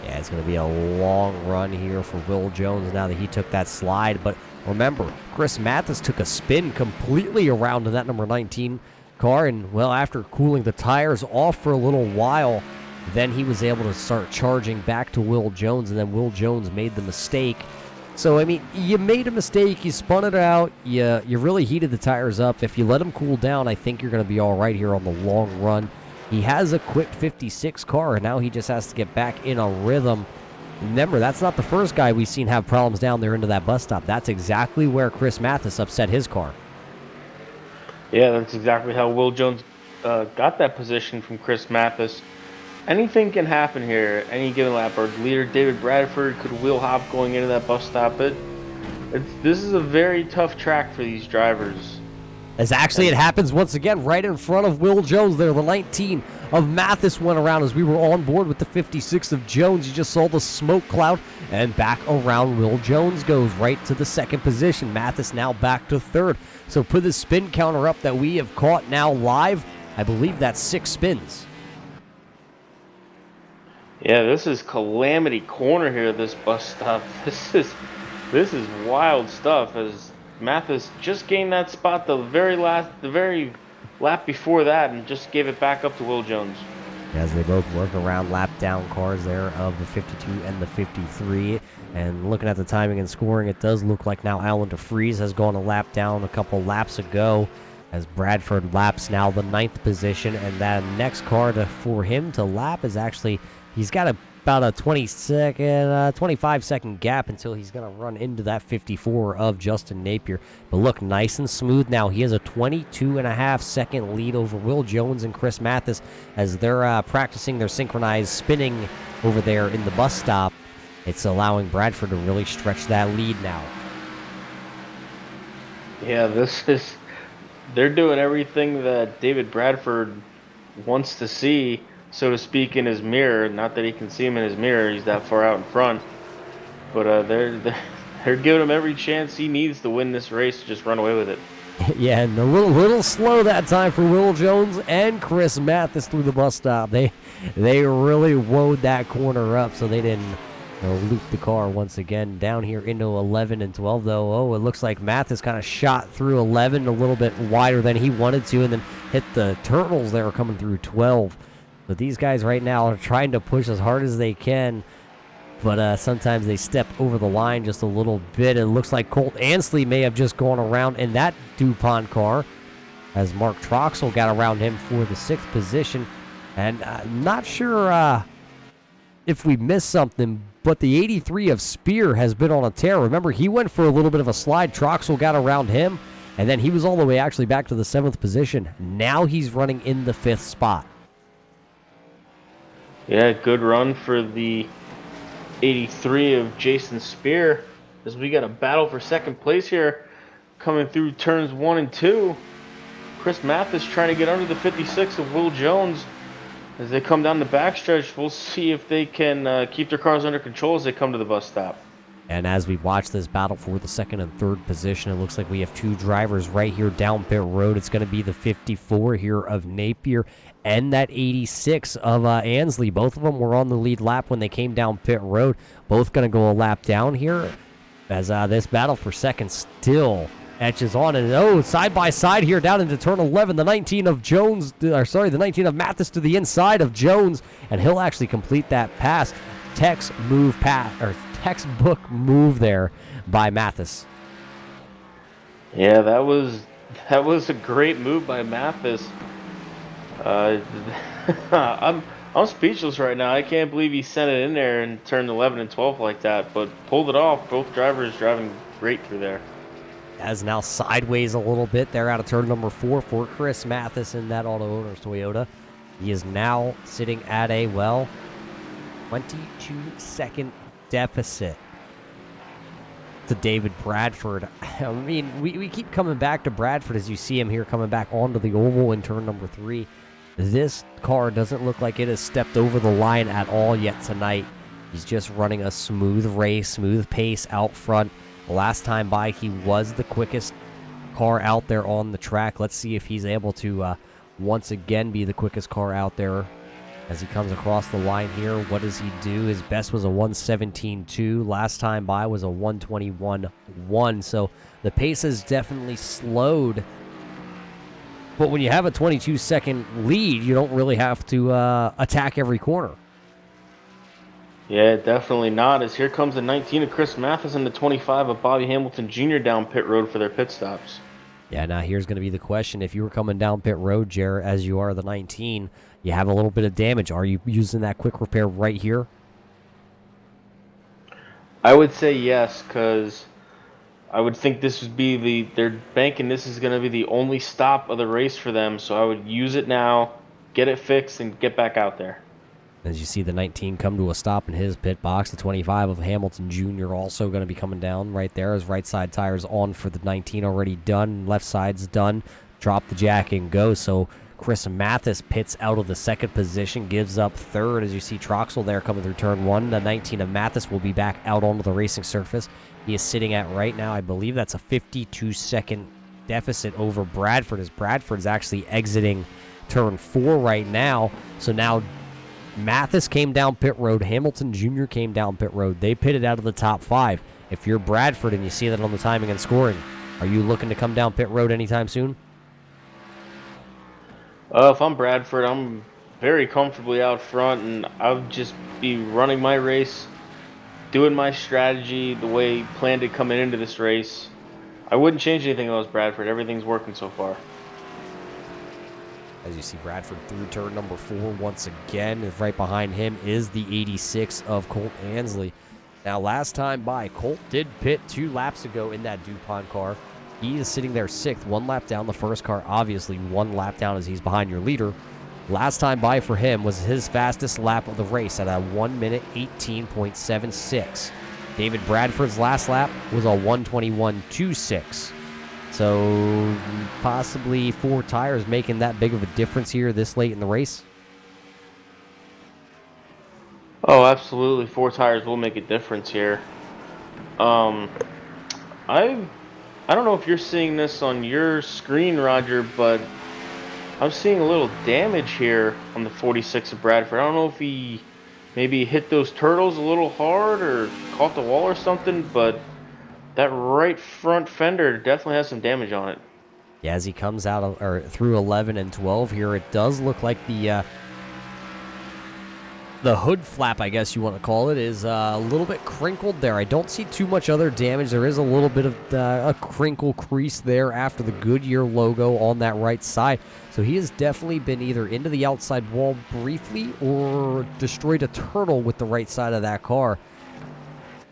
Yeah, it's going to be a long run here for Will Jones now that he took that slide. But remember, Chris Mathis took a spin completely around to that number 19 car. And, well, after cooling the tires off for a little while, then he was able to start charging back to Will Jones. And then Will Jones made the mistake. So, I mean, you made a mistake. You spun it out. You really heated the tires up. If you let them cool down, I think you're going to be all right here on the long run. He has a quick 56 car, and now he just has to get back in a rhythm Remember, that's not the first guy we've seen have problems down there into that bus stop. That's exactly where Chris Mathis upset his car.
Yeah, that's exactly how Will Jones got that position from Chris Mathis. Anything can happen here any given lap. Our leader, David Bradford, could wheel hop going into that bus stop. This is a very tough track for these drivers.
As actually it happens once again right in front of Will Jones there. The 19 of Mathis went around as we were on board with the 56 of Jones. You just saw the smoke cloud, and back around Will Jones goes right to the second position. Mathis now back to third. So put the spin counter up that we have caught now live. I believe that's 6 spins.
Yeah, this is Calamity Corner here, this bus stop. This is wild stuff as Mathis just gained that spot the very lap before that and just gave it back up to Will Jones.
As they both work around lap down cars there of the 52 and the 53. And looking at the timing and scoring, it does look like now Alan DeFries has gone a lap down a couple laps ago as Bradford laps now the 9th position. And that next car for him to lap is actually, he's got about a 25-second gap until he's going to run into that 54 of Justin Napier. But look, nice and smooth now. He has a 22.5-second lead over Will Jones and Chris Mathis as they're practicing their synchronized spinning over there in the bus stop. It's allowing Bradford to really stretch that lead now.
Yeah, they're doing everything that David Bradford wants to see, so to speak, in his mirror. Not that he can see him in his mirror, he's that far out in front. But they're giving him every chance he needs to win this race, to just run away with it.
Yeah, and a little slow that time for Will Jones and Chris Mathis through the bus stop. They really woed that corner up so they didn't loop the car once again down here into 11 and 12, though. Oh, it looks like Mathis kind of shot through 11 a little bit wider than he wanted to and then hit the turtles there coming through 12. But these guys right now are trying to push as hard as they can, but sometimes they step over the line just a little bit. It looks like Colt Ansley may have just gone around in that DuPont car as Mark Troxel got around him for the 6th position. And not sure if we missed something, but the 83 of Spear has been on a tear. Remember, he went for a little bit of a slide. Troxel got around him, and then he was all the way actually back to the 7th position. Now he's running in the 5th spot.
Yeah, good run for the 83 of Jason Spear as we got a battle for second place here coming through turns 1 and 2. Chris Mathis trying to get under the 56 of Will Jones as they come down the backstretch. We'll see if they can keep their cars under control as they come to the bus stop.
And as we watch this battle for the 2nd and 3rd position, it looks like we have 2 drivers right here down pit road. It's going to be the 54 here of Napier and that 86 of Ansley. Both of them were on the lead lap when they came down pit road. Both going to go a lap down here as this battle for second still etches on. And side by side here down into turn 11, the 19 of Jones, the 19 of Mathis to the inside of Jones, and he'll actually complete that pass. Textbook move there by Mathis.
Yeah, that was a great move by Mathis. I'm speechless right now. I can't believe he sent it in there and turned 11 and 12 like that, but pulled it off. Both drivers driving great through there.
As now sideways a little bit there out of turn number 4 for Chris Mathis in that Auto Owners Toyota. He is now sitting at a 22-second deficit to David Bradford. I mean, we keep coming back to Bradford as you see him here coming back onto the oval in turn number 3. This car doesn't look like it has stepped over the line at all yet tonight. He's just running a smooth race, smooth pace out front. Last time by, he was the quickest car out there on the track. Let's see if he's able to once again be the quickest car out there as he comes across the line here. What does he do? His best was a 1:17.2. Last time by was a 1:21.1. So the pace has definitely slowed. But when you have a 22-second lead, you don't really have to attack every corner.
Yeah, definitely not. As here comes the 19 of Chris Mathis and the 25 of Bobby Hamilton Jr. down pit road for their pit stops.
Yeah, now here's going to be the question. If you were coming down pit road, Jer, as you are the 19, you have a little bit of damage. Are you using that quick repair right here?
I would say yes, because I would think this would be they're banking this is going to be the only stop of the race for them, so I would use it now, get it fixed, and get back out there.
As you see the 19 come to a stop in his pit box, the 25 of Hamilton Jr. also going to be coming down right there. His right side tire's on for the 19 already done. Left side's done. Drop the jack and go. So Chris Mathis pits out of the second position, gives up third. As you see Troxel there coming through turn one. The 19 of Mathis will be back out onto the racing surface. He is sitting at right now, I believe that's a 52-second deficit over Bradford, as Bradford's actually exiting turn 4 right now. So now Mathis came down pit road. Hamilton Jr. came down pit road. They pitted out of the top 5. If you're Bradford and you see that on the timing and scoring, are you looking to come down pit road anytime soon?
If I'm Bradford, I'm very comfortably out front, and I'll just be running my race, doing my strategy the way planned it coming into this race. I wouldn't change anything if I was Bradford. Everything's working so far.
As you see Bradford through turn number 4 once again. Right behind him is the 86 of Colt Ansley. Now, last time by, Colt did pit 2 laps ago in that DuPont car. He is sitting there 6th, 1 lap down the first car. Obviously, 1 lap down as he's behind your leader. Last time by for him was his fastest lap of the race at a 1 minute 18.76. David Bradford's last lap was a 1:21.26. So possibly 4 tires making that big of a difference here this late in the race.
Oh, absolutely. 4 tires will make a difference here. I don't know if you're seeing this on your screen, Roger, but I'm seeing a little damage here on the 46 of Bradford. I don't know if he maybe hit those turtles a little hard or caught the wall or something, but that right front fender definitely has some damage on it.
Yeah, as he comes out or through 11 and 12 here, it does look like the hood flap, I guess you want to call it, is a little bit crinkled there. I don't see too much other damage. There is a little bit of a crinkle crease there after the Goodyear logo on that right side. So he has definitely been either into the outside wall briefly or destroyed a turtle with the right side of that car.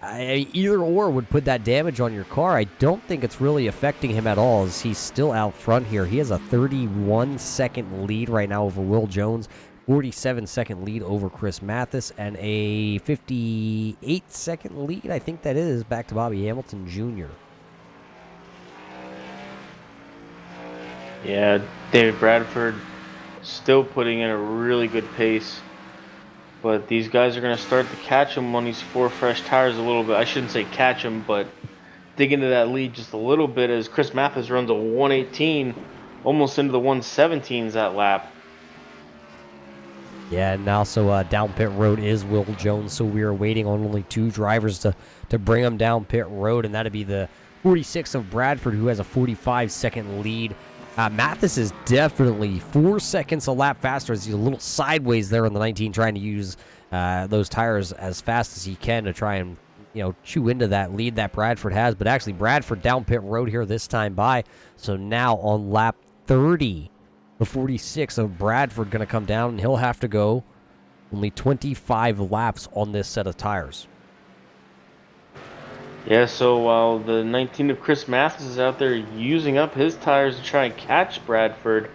Either or would put that damage on your car. I don't think it's really affecting him at all, as he's still out front here. He has a 31-second lead right now over Will Jones, 47-second lead over Chris Mathis, and a 58-second lead, I think that is, back to Bobby Hamilton Jr.
Yeah, David Bradford still putting in a really good pace. But these guys are going to start to catch him on these 4 fresh tires a little bit. I shouldn't say catch him, but dig into that lead just a little bit as Chris Mathis runs a 118, almost into the 117s that lap.
Yeah, and also down pit road is Will Jones, so we are waiting on only 2 drivers to bring him down pit road, and that'd be the 46 of Bradford, who has a 45-second lead. Mathis is definitely 4 seconds a lap faster, as he's a little sideways there on the 19, trying to use those tires as fast as he can to try and chew into that lead that Bradford has. But actually, Bradford down pit road here this time by. So now on lap 30, the 46 of Bradford going to come down, and he'll have to go only 25 laps on this set of tires.
Yeah, so while the 19 of Chris Mathis is out there using up his tires to try and catch Bradford,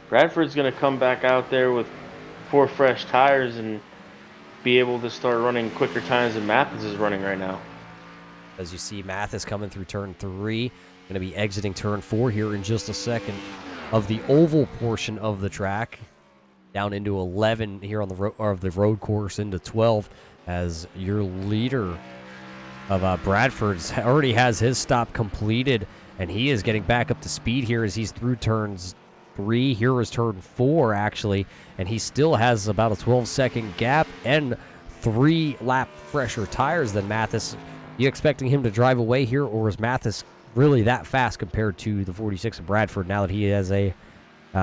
Bradford's going to come back out there with 4 fresh tires and be able to start running quicker times than Mathis is running right now.
As you see Mathis coming through turn 3, going to be exiting turn 4 here in just a second of the oval portion of the track, down into 11 here on the road course into 12, as your leader of Bradford's already has his stop completed, and he is getting back up to speed here as he's through turns 3. Here is turn 4, actually, and he still has about a 12-second gap and 3 lap fresher tires than Mathis. You expecting him to drive away here, or is Mathis really that fast compared to the 46 of Bradford now that he has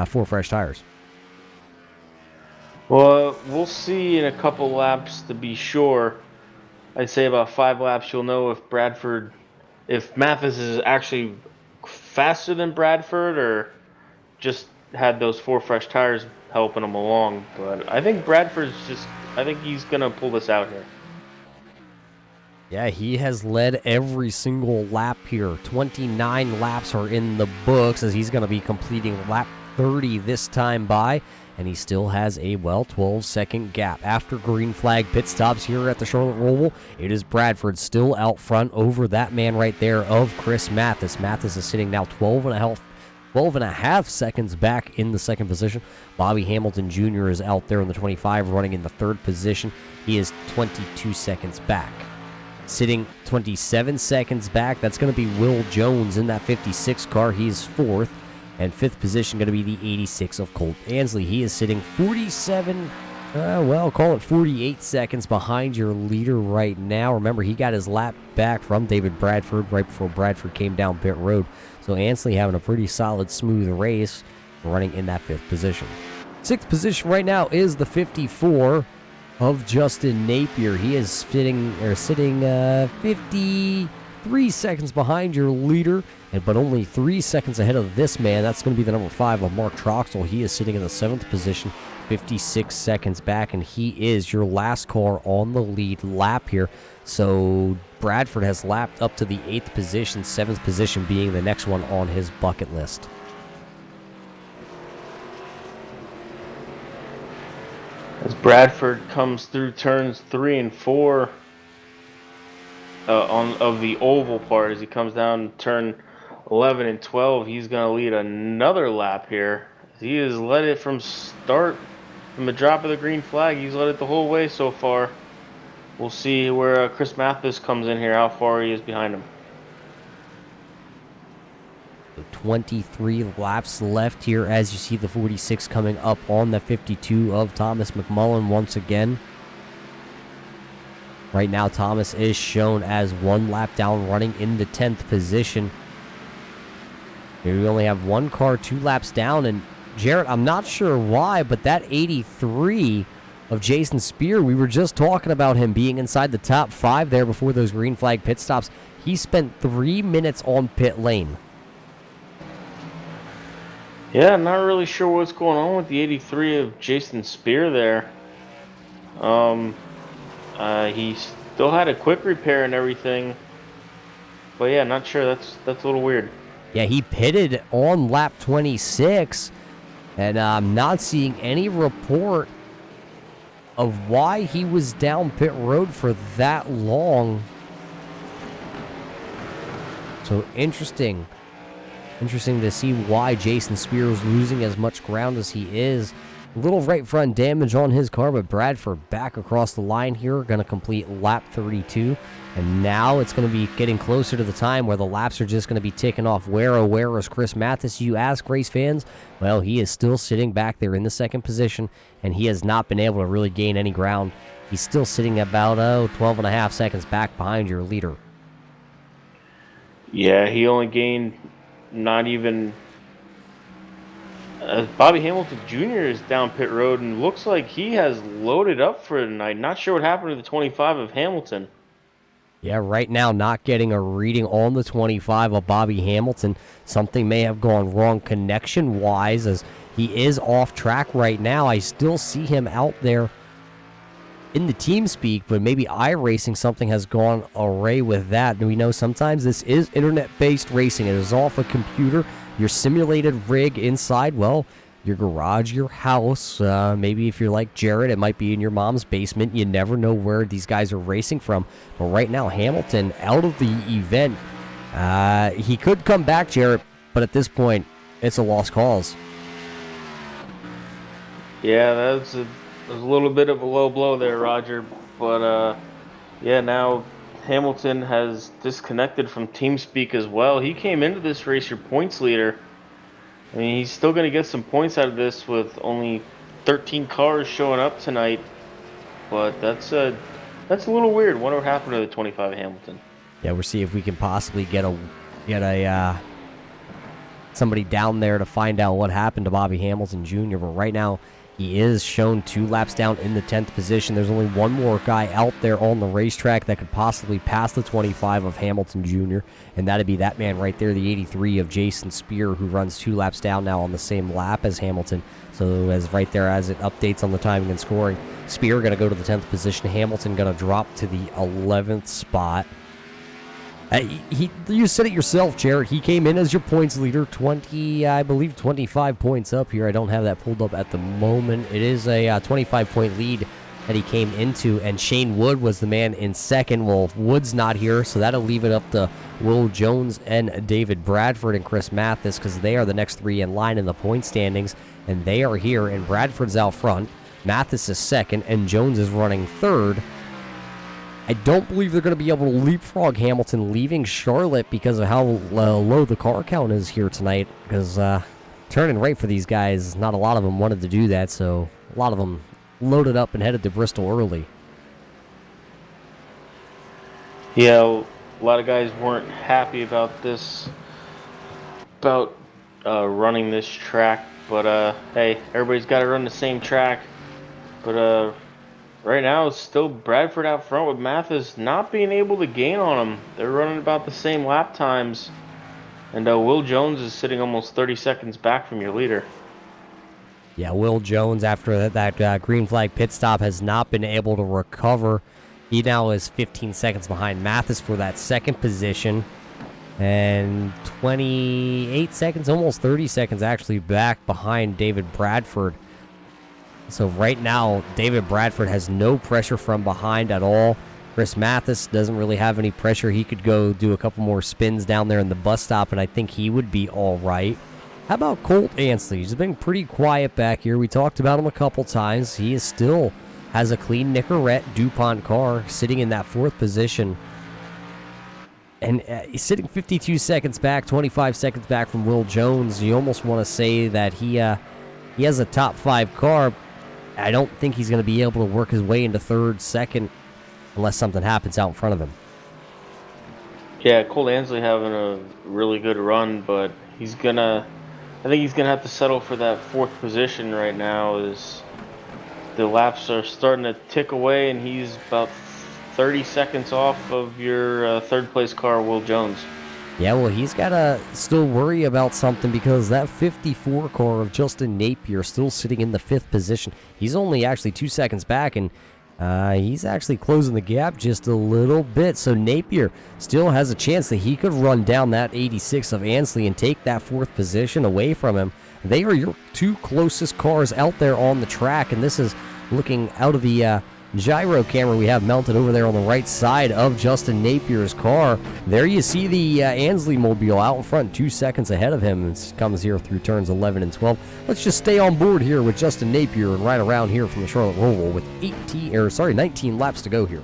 4 fresh tires?
Well, we'll see in a couple laps to be sure. I'd say about 5 laps you'll know if Mathis is actually faster than Bradford or just had those 4 fresh tires helping him along. But I think I think he's going to pull this out here.
Yeah, he has led every single lap here. 29 laps are in the books as he's going to be completing lap 30 this time by, and he still has a, 12-second gap. After green flag pit stops here at the Charlotte Roval, it is Bradford still out front over that man right there of Chris Mathis. Mathis is sitting now 12 and a half seconds back in the second position. Bobby Hamilton Jr. is out there in the 25 running in the third position. He is 22 seconds back. Sitting 27 seconds back, that's going to be Will Jones in that 56 car. He is fourth. And fifth position going to be the 86 of Colt Ansley. He is sitting 47, call it 48 seconds behind your leader right now. Remember, he got his lap back from David Bradford right before Bradford came down pit road. So Ansley having a pretty solid, smooth race, running in that fifth position. Sixth position right now is the 54 of Justin Napier. He is sitting 53 seconds behind your leader, but only 3 seconds ahead of this man. That's going to be the number 5 of Mark Troxel. He is sitting in the 7th position, 56 seconds back, and he is your last car on the lead lap here. So Bradford has lapped up to the 8th position, 7th position being the next one on his bucket list.
As Bradford comes through turns 3 and 4 of the oval part, as he comes down turn 11 and 12, he's going to lead another lap here. He has led it from start, from the drop of the green flag. He's led it the whole way so far. We'll see where Chris Mathis comes in here, how far he is behind him.
23 laps left here as you see the 46 coming up on the 52 of Thomas McMullen once again. Right now, Thomas is shown as 1 lap down, running in the 10th position. Here we only have 1 car 2 laps down, and Jarrett, I'm not sure why, but that 83 of Jason Spear, we were just talking about him being inside the top 5 there before those green flag pit stops. He spent 3 minutes on pit lane.
Yeah, not really sure what's going on with the 83 of Jason Spear there. He still had a quick repair and everything, but yeah, not sure. That's a little weird.
Yeah, he pitted on lap 26, and I'm not seeing any report of why he was down pit road for that long. So interesting. Interesting to see why Jason Spear is losing as much ground as he is. A little right front damage on his car, but Bradford back across the line here, going to complete lap 32. And now it's going to be getting closer to the time where the laps are just going to be ticking off. Where is Chris Mathis, you ask, race fans? Well, he is still sitting back there in the second position, and he has not been able to really gain any ground. He's still sitting about 12 and a half seconds back behind your leader.
Yeah, he only gained not even... Bobby Hamilton Jr. is down pit road and looks like he has loaded up for tonight. Not sure what happened to the 25 of Hamilton.
Yeah, right now not getting a reading on the 25 of Bobby Hamilton. Something may have gone wrong connection-wise as he is off track right now. I still see him out there in the team speak, but maybe iRacing, something has gone awry with that. And we know sometimes this is internet-based racing. It is off a computer. Your simulated rig inside, well, your garage, your house. Maybe if you're like Jarrett, it might be in your mom's basement. You never know where these guys are racing from. But right now, Hamilton out of the event. He could come back, Jarrett, but at this point, it's a lost cause.
Yeah, that was a little bit of a low blow there, Roger. But, yeah, now Hamilton has disconnected from TeamSpeak as well. He came into this race your points leader. I mean, he's still going to get some points out of this with only 13 cars showing up tonight. But that's a little weird. Wonder what happened to the 25 Hamilton.
Yeah, we'll see if we can possibly get somebody down there to find out what happened to Bobby Hamilton Jr. But right now, He is shown 2 laps down in the 10th position. There's only one more guy out there on the racetrack that could possibly pass the 25 of Hamilton Jr., and that'd be that man right there, the 83 of Jason Spear, who runs 2 laps down now on the same lap as Hamilton. So as right there as it updates on the timing and scoring, Spear going to go to the 10th position. Hamilton going to drop to the 11th spot. You said it yourself, Jared. He came in as your points leader, 25 points up here. I don't have that pulled up at the moment. It is a 25-point lead that he came into, and Shane Wood was the man in second. Well, Wood's not here, so that'll leave it up to Will Jones and David Bradford and Chris Mathis, because they are the next 3 in line in the point standings, and they are here, and Bradford's out front. Mathis is second, and Jones is running third. I don't believe they're going to be able to leapfrog Hamilton leaving Charlotte because of how low the car count is here tonight. Because turning right for these guys, not a lot of them wanted to do that, so a lot of them loaded up and headed to Bristol early.
Yeah, a lot of guys weren't happy about this, running this track. But hey, everybody's got to run the same track. But right now, it's still Bradford out front with Mathis not being able to gain on him. They're running about the same lap times. And Will Jones is sitting almost 30 seconds back from your leader.
Yeah, Will Jones, after that green flag pit stop, has not been able to recover. He now is 15 seconds behind Mathis for that second position. And 28 seconds, almost 30 seconds actually back behind David Bradford. So right now, David Bradford has no pressure from behind at all. Chris Mathis doesn't really have any pressure. He could go do a couple more spins down there in the bus stop, and I think he would be all right. How about Colt Ansley? He's been pretty quiet back here. We talked about him a couple times. He is still has a clean Nicorette DuPont car sitting in that 4th position. And he's sitting 52 seconds back, 25 seconds back from Will Jones. You almost want to say that he has a top 5 car. I don't think he's going to be able to work his way into 3rd, 2nd, unless something happens out in front of him.
Yeah, Cole Ansley having a really good run, but I think he's gonna have to settle for that 4th position right now. As the laps are starting to tick away, and he's about 30 seconds off of your 3rd place car, Will Jones.
Yeah, well, he's got to still worry about something because that 54 car of Justin Napier still sitting in the 5th position. He's only actually 2 seconds back, and he's actually closing the gap just a little bit. So Napier still has a chance that he could run down that 86 of Ansley and take that 4th position away from him. They are your 2 closest cars out there on the track, and this is looking out of the gyro camera we have mounted over there on the right side of Justin Napier's car. There you see the Ansley Mobile out in front, 2 seconds ahead of him. It comes here through turns 11 and 12. Let's just stay on board here with Justin Napier and ride around here from the Charlotte Roval with 19 laps to go here.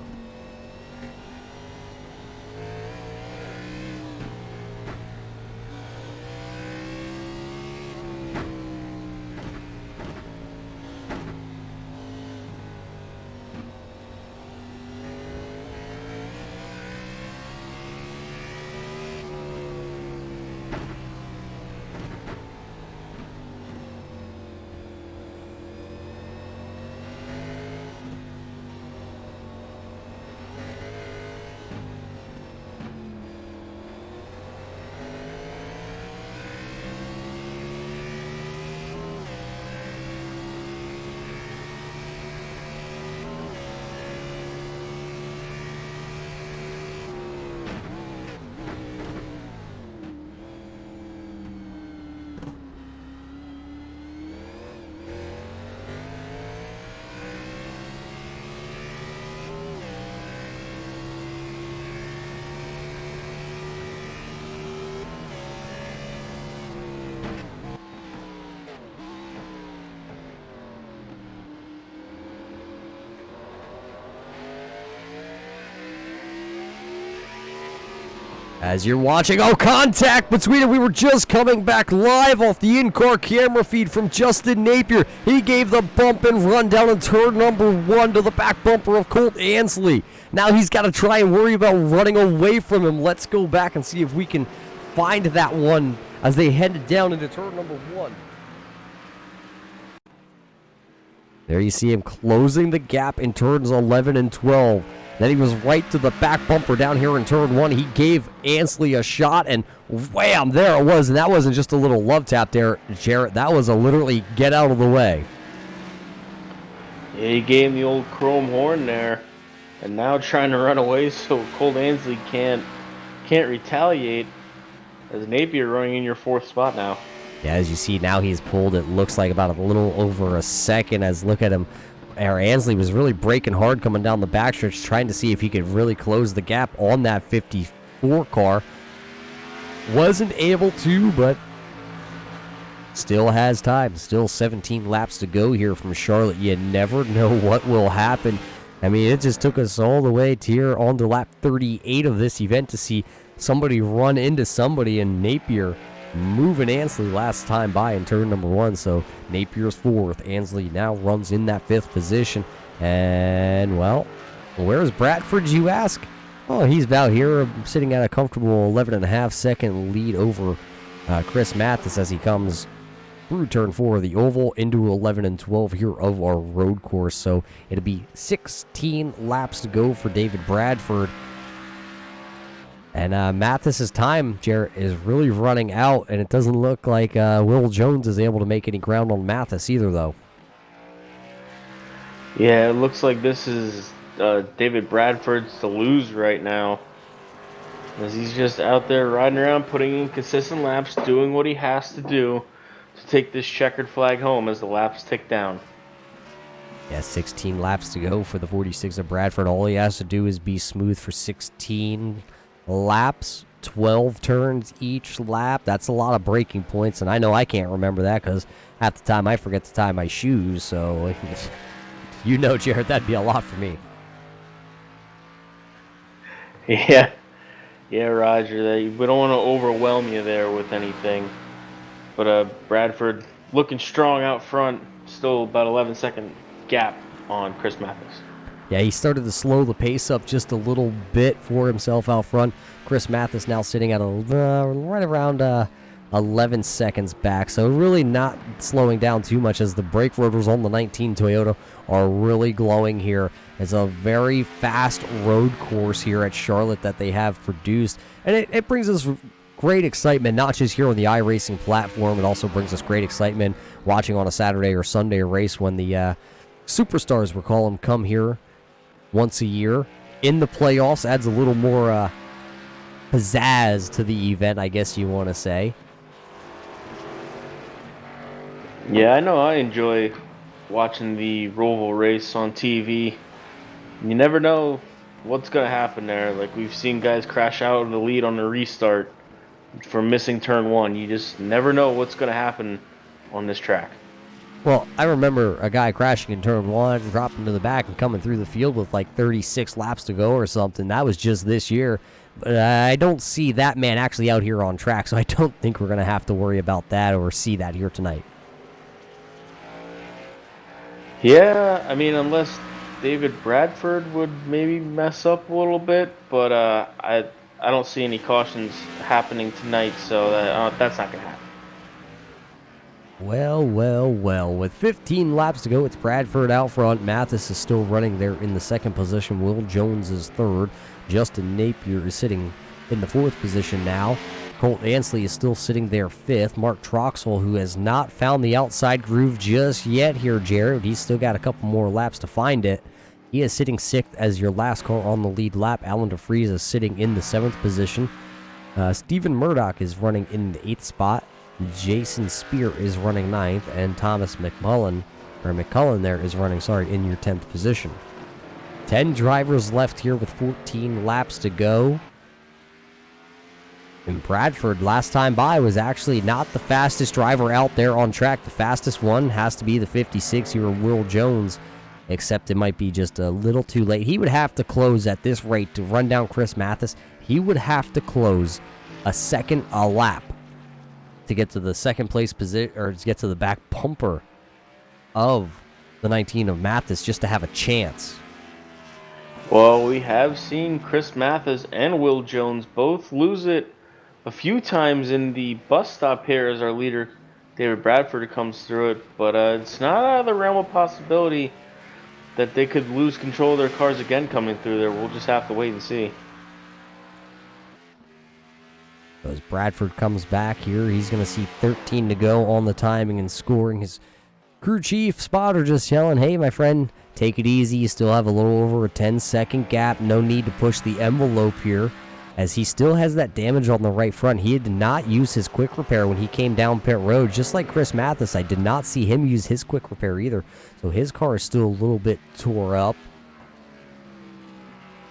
As you're watching, contact between them. We were just coming back live off the in-car camera feed from Justin Napier. He gave the bump and run down in turn number 1 to the back bumper of Colt Ansley. Now he's got to try and worry about running away from him. Let's go back and see if we can find that one as they headed down into turn number 1. There you see him closing the gap in turns 11 and 12. Then he was right to the back bumper down here in turn 1. He gave Ansley a shot, and wham, there it was. And that wasn't just a little love tap there, Jarrett. That was a literally get out of the way.
Yeah, he gave him the old chrome horn there, and now trying to run away so Colt Ansley can't retaliate. As Napier running in your 4th spot now.
Yeah, as you see now he's pulled, it looks like about a little over a second. As look at him, Ansley was really breaking hard coming down the backstretch, trying to see if he could really close the gap on that 54 car. Wasn't able to, but still has time. Still 17 laps to go here from Charlotte. You never know what will happen. I mean, it just took us all the way to here on to lap 38 of this event to see somebody run into somebody, and Napier moving Ansley last time by in turn number 1. So Napier's 4th. Ansley now runs in that 5th position. And, well, where's Bradford, you ask? Oh, he's about here, sitting at a comfortable 11.5 second lead over Chris Mathis as he comes through turn 4 of the oval into 11 and 12 here of our road course. So it'll be 16 laps to go for David Bradford. And Mathis's time, Jarrett, is really running out, and it doesn't look like Will Jones is able to make any ground on Mathis either, though.
Yeah, it looks like this is David Bradford's to lose right now. As he's just out there riding around, putting in consistent laps, doing what he has to do to take this checkered flag home as the laps tick down.
Yeah, 16 laps to go for the 46 of Bradford. All he has to do is be smooth for 16 laps, 12 turns each lap. That's a lot of braking points, and I know I can't remember that because at the time I forget to tie my shoes. So, you know, Jared, that'd be a lot for me.
Yeah, Roger. We don't want to overwhelm you there with anything. But Bradford looking strong out front. Still about 11-second gap on Chris Mathis.
Yeah, he started to slow the pace up just a little bit for himself out front. Chris Mathis now sitting at right around 11 seconds back, so really not slowing down too much as the brake rotors on the 19 Toyota are really glowing here. It's a very fast road course here at Charlotte that they have produced, and it brings us great excitement, not just here on the iRacing platform. It also brings us great excitement watching on a Saturday or Sunday race when the superstars, we call them, come here once a year in the playoffs. Adds a little more pizzazz to the event, I guess you want to say.
Yeah, I know I enjoy watching the Roval race on TV. You never know what's going to happen there. Like, we've seen guys crash out of the lead on the restart for missing turn 1. You just never know what's going to happen on this track.
Well, I remember a guy crashing in turn 1, dropping to the back and coming through the field with like 36 laps to go or something. That was just this year. But I don't see that man actually out here on track, so I don't think we're going to have to worry about that or see that here tonight.
Yeah, I mean, unless David Bradford would maybe mess up a little bit, but I don't see any cautions happening tonight, so that's not going to happen.
Well, with 15 laps to go, it's Bradford out front. Mathis is still running there in the 2nd position. Will Jones is 3rd. Justin Napier is sitting in the 4th position now. Colt Ansley is still sitting there 5th. Mark Troxel, who has not found the outside groove just yet here, Jared. He's still got a couple more laps to find it. He is sitting 6th as your last car on the lead lap. Alan DeFries is sitting in the 7th position. Stephen Murdoch is running in the 8th spot. Jason Spear is running 9th, and Thomas McCullen there is running, in your 10th position. 10 drivers left here with 14 laps to go. And Bradford, last time by, was actually not the fastest driver out there on track. The fastest one has to be the 56 here, Will Jones, except it might be just a little too late. He would have to close at this rate to run down Chris Mathis. He would have to close a second a lap to get to the 2nd place position, or to get to the back bumper of the 19 of Mathis just to have a chance.
Well, we have seen Chris Mathis and Will Jones both lose it a few times in the bus stop here as our leader David Bradford comes through it, but it's not out of the realm of possibility that they could lose control of their cars again coming through there. We'll just have to wait and see.
As Bradford comes back here, he's going to see 13 to go on the timing and scoring. His crew chief spotter just yelling, hey, my friend, take it easy. You still have a little over a 10-second gap. No need to push the envelope here, as he still has that damage on the right front. He did not use his quick repair when he came down pit road, just like Chris Mathis. I did not see him use his quick repair either, so his car is still a little bit tore up.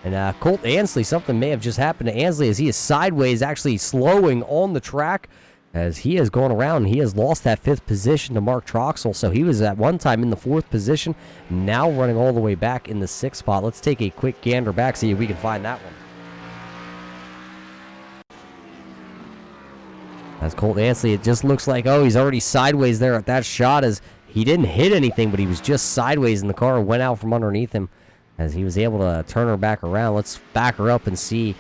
And Colt Ansley, something may have just happened to Ansley as he is sideways, actually slowing on the track as he has gone around. And he has lost that 5th position to Mark Troxel, so he was at one time in the 4th position, now running all the way back in the 6th spot. Let's take a quick gander back, see if we can find that one. As Colt Ansley, it just looks like, oh, he's already sideways there at that shot, as he didn't hit anything, but he was just sideways in the car and went out from underneath him as he was able to turn her back around. Let's back her up and see,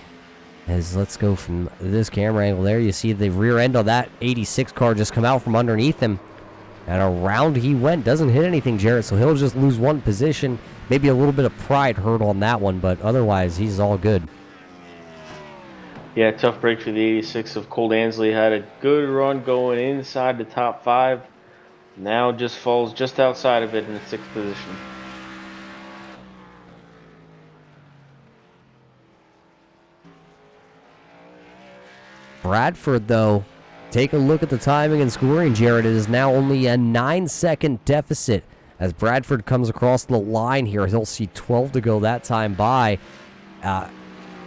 as let's go from this camera angle there. You see the rear end of that 86 car just come out from underneath him, and around he went. Doesn't hit anything, Jarrett, so he'll just lose 1 position. Maybe a little bit of pride hurt on that one, but otherwise he's all good.
Yeah, tough break for the 86 of Colt Ansley. Had a good run going inside the top 5. Now just falls just outside of it in the 6th position.
Bradford, though, take a look at the timing and scoring, Jared. It is now only a 9-second deficit as Bradford comes across the line here. He'll see 12 to go that time by.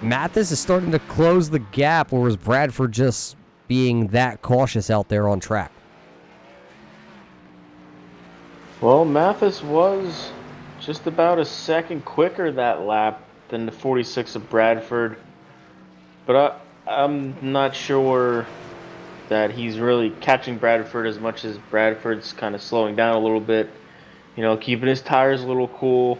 Mathis is starting to close the gap, or is Bradford just being that cautious out there on track?
Well, Mathis was just about a second quicker that lap than the 46 of Bradford, but I'm not sure that he's really catching Bradford as much as Bradford's kind of slowing down a little bit, you know, keeping his tires a little cool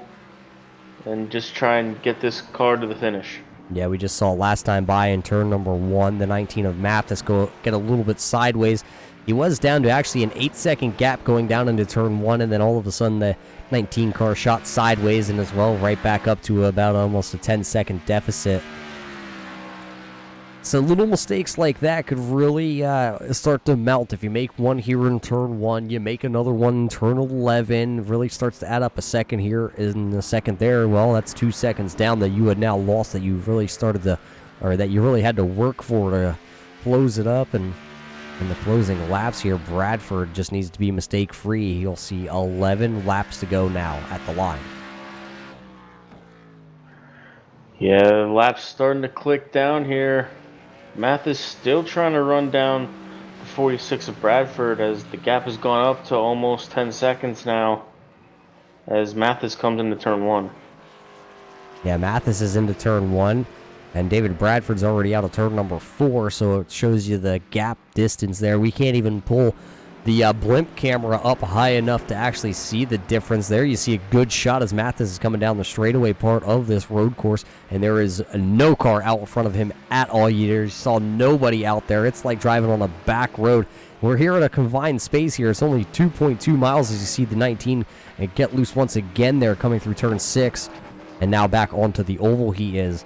and just try and get this car to the finish.
Yeah, we just saw last time by in turn number 1, the 19 of Mathis get a little bit sideways. He was down to actually an 8-second gap going down into turn 1, and then all of a sudden the 19 car shot sideways and as well right back up to about almost a 10-second deficit. So little mistakes like that could really start to mount. If you make one here in turn 1, you make another one in turn 11, really starts to add up a second here in the second there. Well, that's 2 seconds down that you had now lost, that you really started to, or that you really had to work for to close it up. And in the closing laps here, Bradford just needs to be mistake-free. You'll see 11 laps to go now at the line.
Yeah, laps starting to click down here. Mathis still trying to run down the 46 of Bradford as the gap has gone up to almost 10 seconds now as Mathis comes into turn 1.
Yeah, Mathis is into turn 1, and David Bradford's already out of turn number 4, so it shows you the gap distance there. We can't even pull the blimp camera up high enough to actually see the difference there. You see a good shot as Mathis is coming down the straightaway part of this road course, and there is no car out in front of him at all. You saw nobody out there. It's like driving on a back road. We're here at a confined space here. It's only 2.2 miles as you see the 19 and get loose once again there coming through turn 6, and now back onto the oval he is.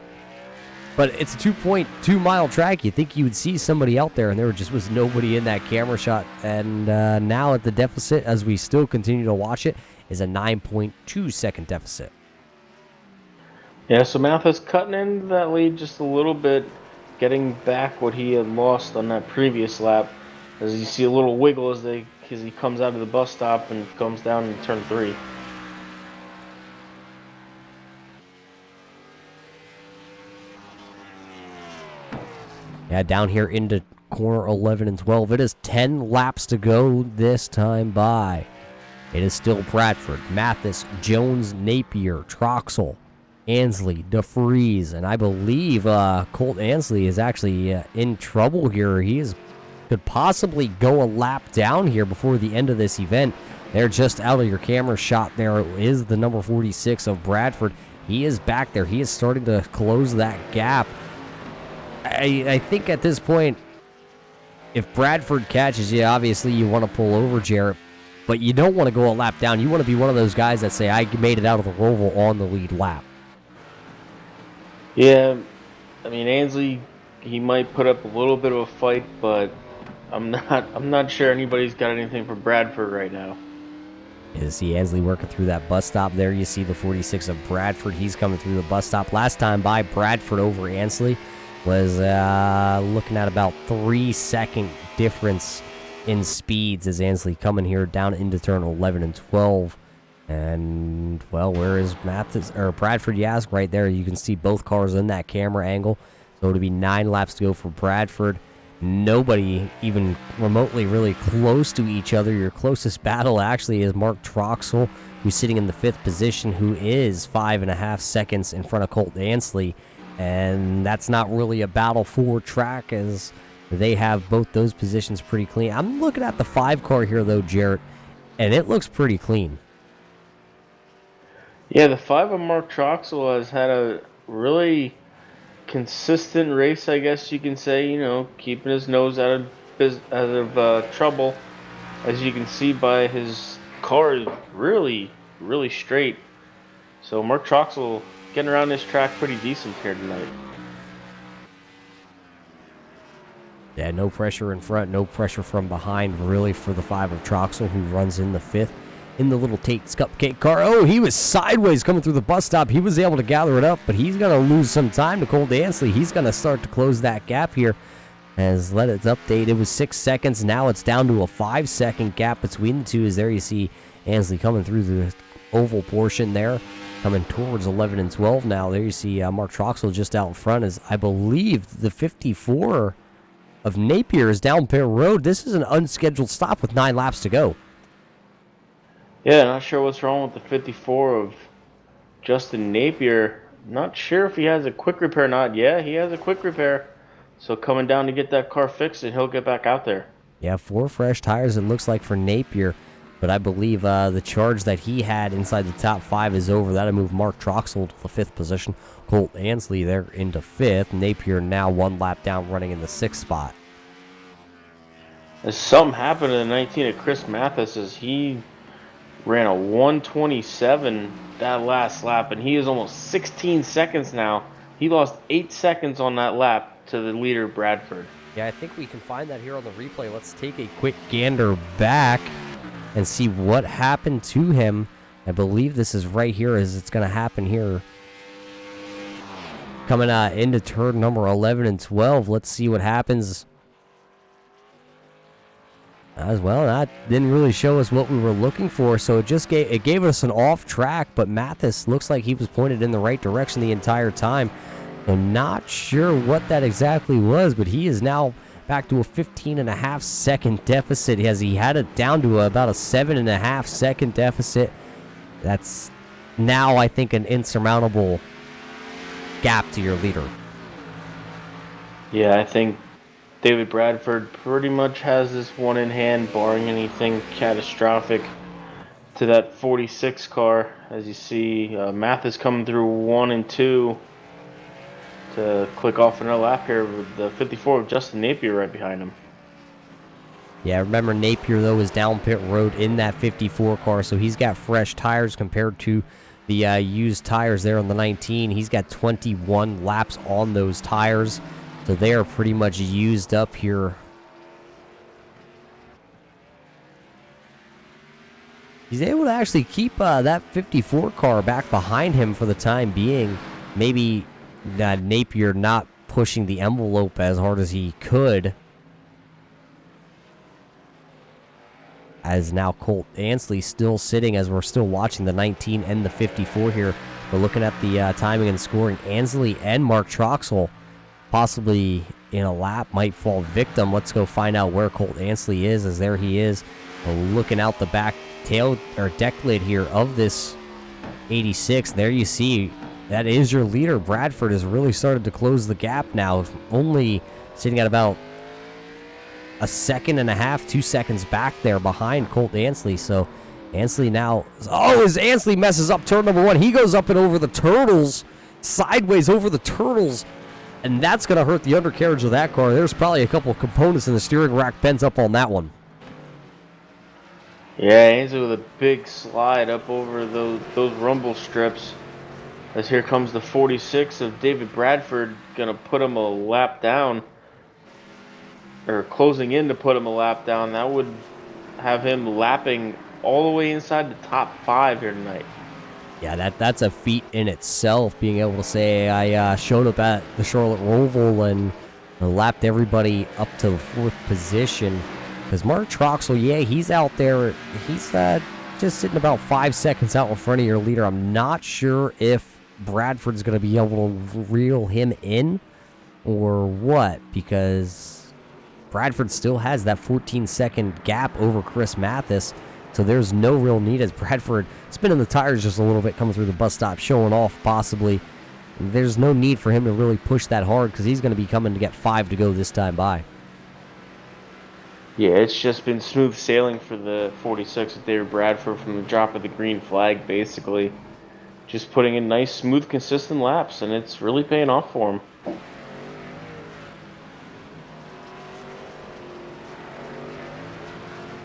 But it's a 2.2 mile track. You'd think you would see somebody out there, and there just was nobody in that camera shot. And now at the deficit, as we still continue to watch it, is a 9.2 second deficit.
Yeah, so Mathis cutting into that lead just a little bit, getting back what he had lost on that previous lap. As you see a little wiggle as he comes out of the bus stop and comes down in turn 3.
Yeah, down here into corner 11 and 12. It is 10 laps to go this time by. It is still Bradford, Mathis, Jones, Napier, Troxel, Ansley, DeFries, and I believe Colt Ansley is actually in trouble here. He could possibly go a lap down here before the end of this event. They're just out of your camera shot. There is the number 46 of Bradford. He is back there. He is starting to close that gap. I think at this point, if Bradford catches you, obviously you want to pull over Jarrett, but you don't want to go a lap down. You want to be one of those guys that say, I made it out of the Roval on the lead lap.
Yeah, I mean Ansley, he might put up a little bit of a fight, but I'm not sure anybody's got anything for Bradford right now.
You see Ansley working through that bus stop there. You see the 46 of Bradford. He's coming through the bus stop. Last time by, Bradford over Ansley was looking at about 3-second difference in speeds as Ansley coming here down into turn 11 and 12. And, well, where is Bradford, you ask? Right there. You can see both cars in that camera angle. So it'll be 9 laps to go for Bradford. Nobody even remotely really close to each other. Your closest battle actually is Mark Troxel, who's sitting in the 5th position, who is 5.5 seconds in front of Colt Ansley. And that's not really a battle for track, as they have both those positions pretty clean. I'm looking at the 5 car here, though, Jarrett, and it looks pretty clean.
Yeah, the 5 of Mark Troxel has had a really consistent race, I guess you can say. You know, keeping his nose out of trouble, as you can see by his car is really straight. So Mark Troxel getting around this track pretty decent here tonight.
Yeah, no pressure in front, no pressure from behind, really, for the 5 of Troxel, who runs in the 5th. In the little Tate's Cupcake car. Oh, he was sideways coming through the bus stop. He was able to gather it up, but he's going to lose some time to Colt Ansley. He's going to start to close that gap here. As let it update, it was 6 seconds. Now it's down to a 5-second gap between the two. As there you see Ansley coming through the oval portion there, coming towards 11 and 12 now. There you see Mark Troxel just out in front, as I believe the 54 of Napier is down pit road. This is an unscheduled stop with 9 laps to go.
Yeah, not sure what's wrong with the 54 of Justin Napier. Not sure if he has a quick repair or not. Yeah, he has a quick repair. So coming down to get that car fixed, and he'll get back out there.
Yeah, 4 fresh tires, it looks like, for Napier. But I believe the charge that he had inside the top 5 is over. That'll move Mark Troxel to the 5th position. Colt Ansley there into 5th. Napier now 1 lap down, running in the 6th spot.
As something happened in the 19 of Chris Mathis, as he ran a 127 that last lap, and he is almost 16 seconds now. He lost 8 seconds on that lap to the leader, Bradford.
Yeah, I think we can find that here on the replay. Let's take a quick gander back and see what happened to him. I believe this is right here, as it's going to happen here. Coming into turn number 11 and 12. Let's see what happens. As well, that didn't really show us what we were looking for, so it gave us an off track, but Mathis looks like he was pointed in the right direction the entire time. I'm not sure what that exactly was, but he is now back to a 15.5 second deficit, as he had it down to about a 7.5 second deficit. That's now, I think, an insurmountable gap to your leader.
Yeah, I think David Bradford pretty much has this one in hand, barring anything catastrophic to that 46 car. As you see, Mathis coming through 1 and 2 to click off another lap here with the 54 of Justin Napier right behind him.
Yeah, remember Napier, though, is down pit road in that 54 car, so he's got fresh tires compared to the used tires there on the 19. He's got 21 laps on those tires. So they are pretty much used up here. He's able to actually keep that 54 car back behind him for the time being. Maybe Napier not pushing the envelope as hard as he could. As now Colt Ansley still sitting, as we're still watching the 19 and the 54 here. We're looking at the timing and scoring. Ansley and Mark Troxel possibly in a lap might fall victim. Let's go find out where Colt Ansley is, as there he is, looking out the back tail or deck lid here of this 86. There you see, that is your leader. Bradford has really started to close the gap now, only sitting at about a 1.5 seconds, 2 seconds back there behind Colt Ansley. So Ansley now, as Ansley messes up turn number 1, he goes up and over the turtles, sideways over the turtles. And that's going to hurt the undercarriage of that car. There's probably a couple of components in the steering rack bends up on that one.
Yeah, Ainsley with a big slide up over those rumble strips. As here comes the 46 of David Bradford, gonna put him a lap down, or closing in to put him a lap down. That would have him lapping all the way inside the top 5 here tonight.
Yeah, that's a feat in itself, being able to say I showed up at the Charlotte Roval and lapped everybody up to the 4th position. Because Mark Troxel, yeah, he's out there. He's just sitting about 5 seconds out in front of your leader. I'm not sure if Bradford's going to be able to reel him in or what, because Bradford still has that 14-second gap over Chris Mathis. So there's no real need as Bradford spinning the tires just a little bit, coming through the bus stop, showing off possibly. There's no need for him to really push that hard because he's going to be coming to get 5 to go this time by.
Yeah, it's just been smooth sailing for the 46 with David Bradford from the drop of the green flag, basically. Just putting in nice, smooth, consistent laps, and it's really paying off for him.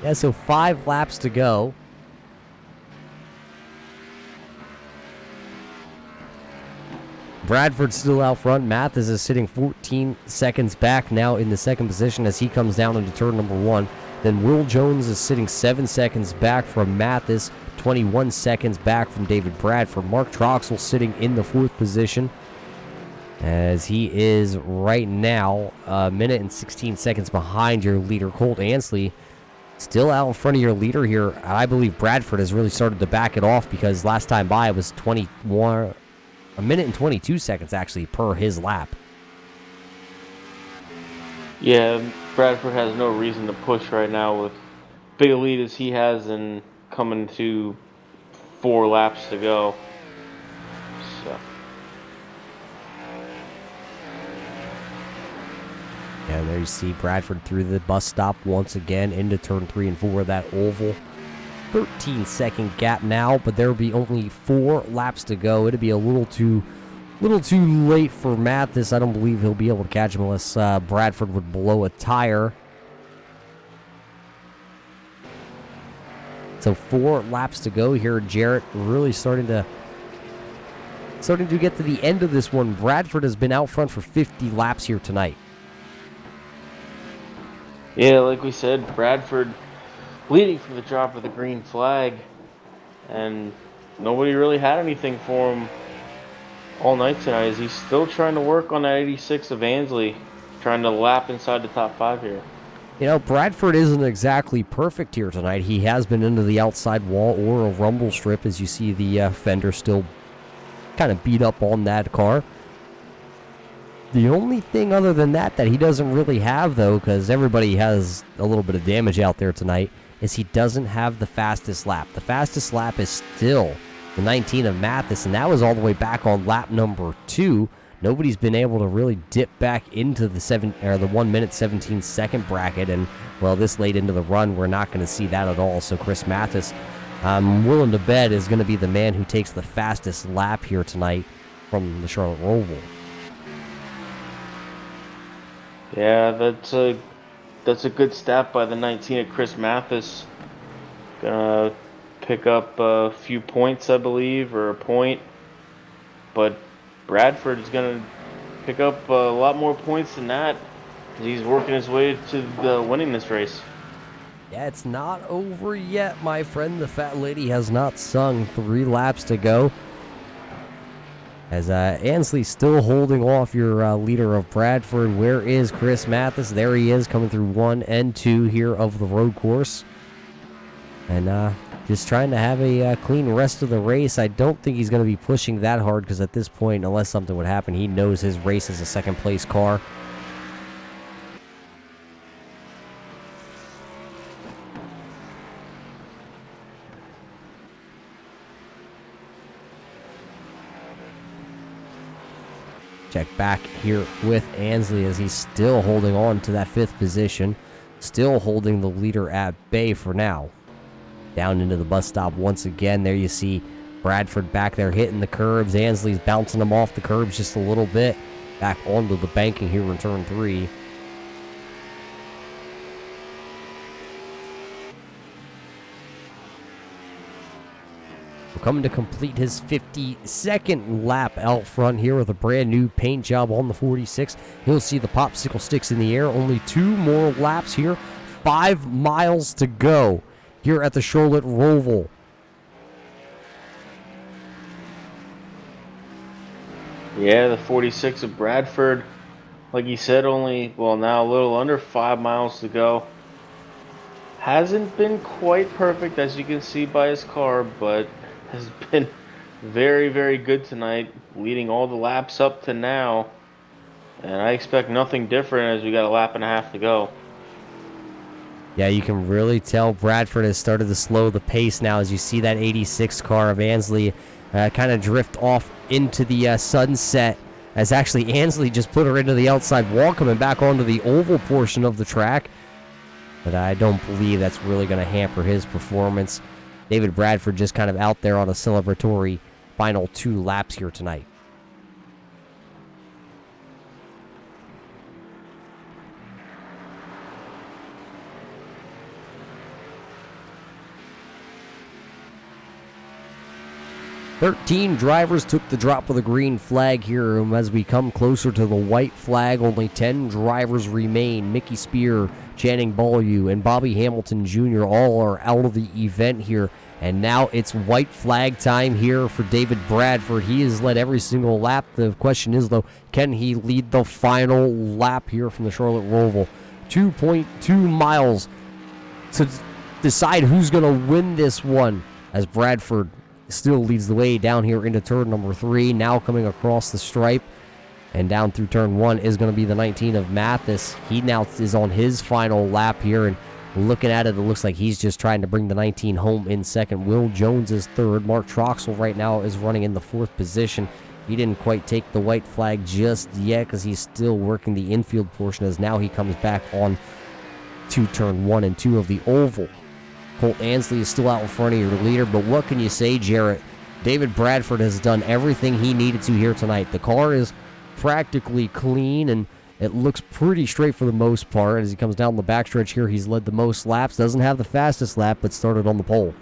Yeah, so 5 laps to go. Bradford's still out front. Mathis is sitting 14 seconds back now in the 2nd position as he comes down into turn number 1. Then Will Jones is sitting 7 seconds back from Mathis, 21 seconds back from David Bradford. Mark Troxel sitting in the 4th position as he is right now a minute and 16 seconds behind your leader, Colt Ansley. Still out in front of your leader here. I believe Bradford has really started to back it off because last time by it was 21, a minute and 22 seconds actually per his lap.
Yeah, Bradford has no reason to push right now with big a lead as he has and coming to 4 laps to go. So.
And there you see Bradford through the bus stop once again into turn 3 and 4 of that oval. 13-second gap now, but there will be only 4 laps to go. It'll be a little too late for Mathis. I don't believe he'll be able to catch him unless Bradford would blow a tire. So 4 laps to go here. Jarrett really starting to get to the end of this one. Bradford has been out front for 50 laps here tonight.
Yeah, like we said, Bradford leading from the drop of the green flag, and nobody really had anything for him all night tonight as he's still trying to work on that 86 of Ansley, trying to lap inside the top 5 here.
You know, Bradford isn't exactly perfect here tonight. He has been into the outside wall or a rumble strip, as you see the fender still kind of beat up on that car. The only thing other than that he doesn't really have, though, because everybody has a little bit of damage out there tonight, is he doesn't have the fastest lap. The fastest lap is still the 19 of Mathis, and that was all the way back on lap number 2. Nobody's been able to really dip back into the 1 minute 17 second bracket, and well, this late into the run, we're not going to see that at all. So Chris Mathis, I'm willing to bet, is going to be the man who takes the fastest lap here tonight from the Charlotte Roval.
Yeah, that's a good stat by the 19 of Chris Mathis. Gonna pick up a few points, I believe, or a point. But Bradford is gonna pick up a lot more points than that. He's working his way to winning this race.
Yeah, it's not over yet, my friend. The fat lady has not sung. 3 laps to go. As Ansley still holding off your leader of Bradford. Where is Chris Mathis? There he is, coming through 1 and 2 here of the road course. And just trying to have a clean rest of the race. I don't think he's going to be pushing that hard because at this point, unless something would happen, he knows his race is a second place car. Check back here with Ansley as he's still holding on to that 5th position. Still holding the leader at bay for now. Down into the bus stop once again. There you see Bradford back there hitting the curbs. Ansley's bouncing him off the curbs just a little bit. back onto the banking here in turn 3. Coming to complete his 52nd lap out front here with a brand new paint job on the 46. He'll see the popsicle sticks in the air. Only 2 more laps here. 5 miles to go here at the Charlotte Roval.
Yeah, the 46 of Bradford, like you said, only, well, now a little under 5 miles to go. Hasn't been quite perfect, as you can see by his car, but has been very, very good tonight, leading all the laps up to now. And I expect nothing different as we got a lap and a half to go.
Yeah, you can really tell Bradford has started to slow the pace now as you see that 86 car of Ansley kind of drift off into the sunset, as actually Ansley just put her into the outside wall, coming back onto the oval portion of the track. But I don't believe that's really going to hamper his performance. David Bradford just kind of out there on a celebratory final 2 laps here tonight. "13 drivers took the drop of the green flag here. As we come closer to the white flag, only 10 drivers remain. Mickey Spear, Channing Beaulieu, and Bobby Hamilton Jr. all are out of the event here. And now it's white flag time here for David Bradford. He has led every single lap. The question is, though, can he lead the final lap here from the Charlotte Roval? 2.2 miles to decide who's going to win this one, as Bradford still leads the way down here into turn number 3. Now coming across the stripe and down through turn 1 is going to be the 19 of Mathis. He now is on his final lap here, and looking at it, it looks like he's just trying to bring the 19 home in second. Will Jones is third. Mark Troxel right now is running in the 4th position. He didn't quite take the white flag just yet because he's still working the infield portion, as now he comes back on to turn 1 and 2 of the oval. Colt Ansley is still out in front of your leader, but what can you say, Jarrett? David Bradford has done everything he needed to here tonight. The car is practically clean, and it looks pretty straight for the most part. As he comes down the backstretch here, he's led the most laps. Doesn't have the fastest lap, but started on the pole.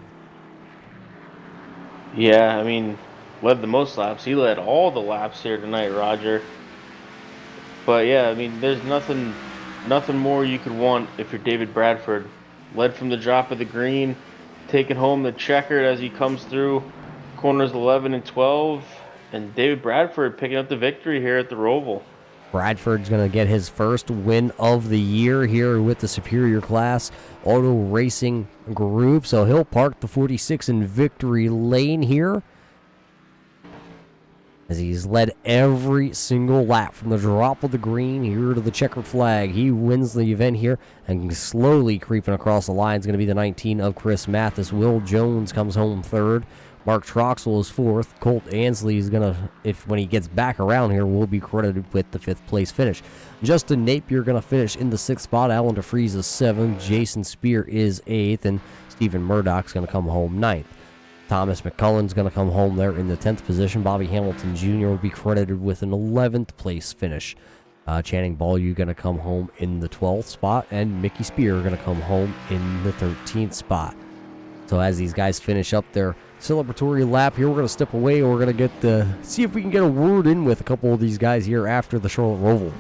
Yeah, I mean, led the most laps. He led all the laps here tonight, Roger. But yeah, I mean, there's nothing more you could want if you're David Bradford. Led from the drop of the green, taking home the checkered as he comes through corners 11 and 12, and David Bradford picking up the victory here at the Roval.
Bradford's going to get his first win of the year here with the Superior Class Auto Racing Group, so he'll park the 46 in victory lane here, as he's led every single lap from the drop of the green here to the checkered flag. He wins the event here, and slowly creeping across the line is going to be the 19 of Chris Mathis. Will Jones comes home third. Mark Troxel is fourth. Colt Ansley is going to, when he gets back around here, will be credited with the 5th place finish. Justin Napier going to finish in the 6th spot. Alan DeFries is 7th. Jason Spear is 8th. And Stephen Murdoch's going to come home 9th. Thomas McCullen's going to come home there in the 10th position. Bobby Hamilton Jr. will be credited with an 11th place finish. Channing Beaulieu going to come home in the 12th spot, and Mickey Spear going to come home in the 13th spot. So as these guys finish up their celebratory lap here, we're going to step away, and we're going to get see if we can get a word in with a couple of these guys here after the Charlotte Roval.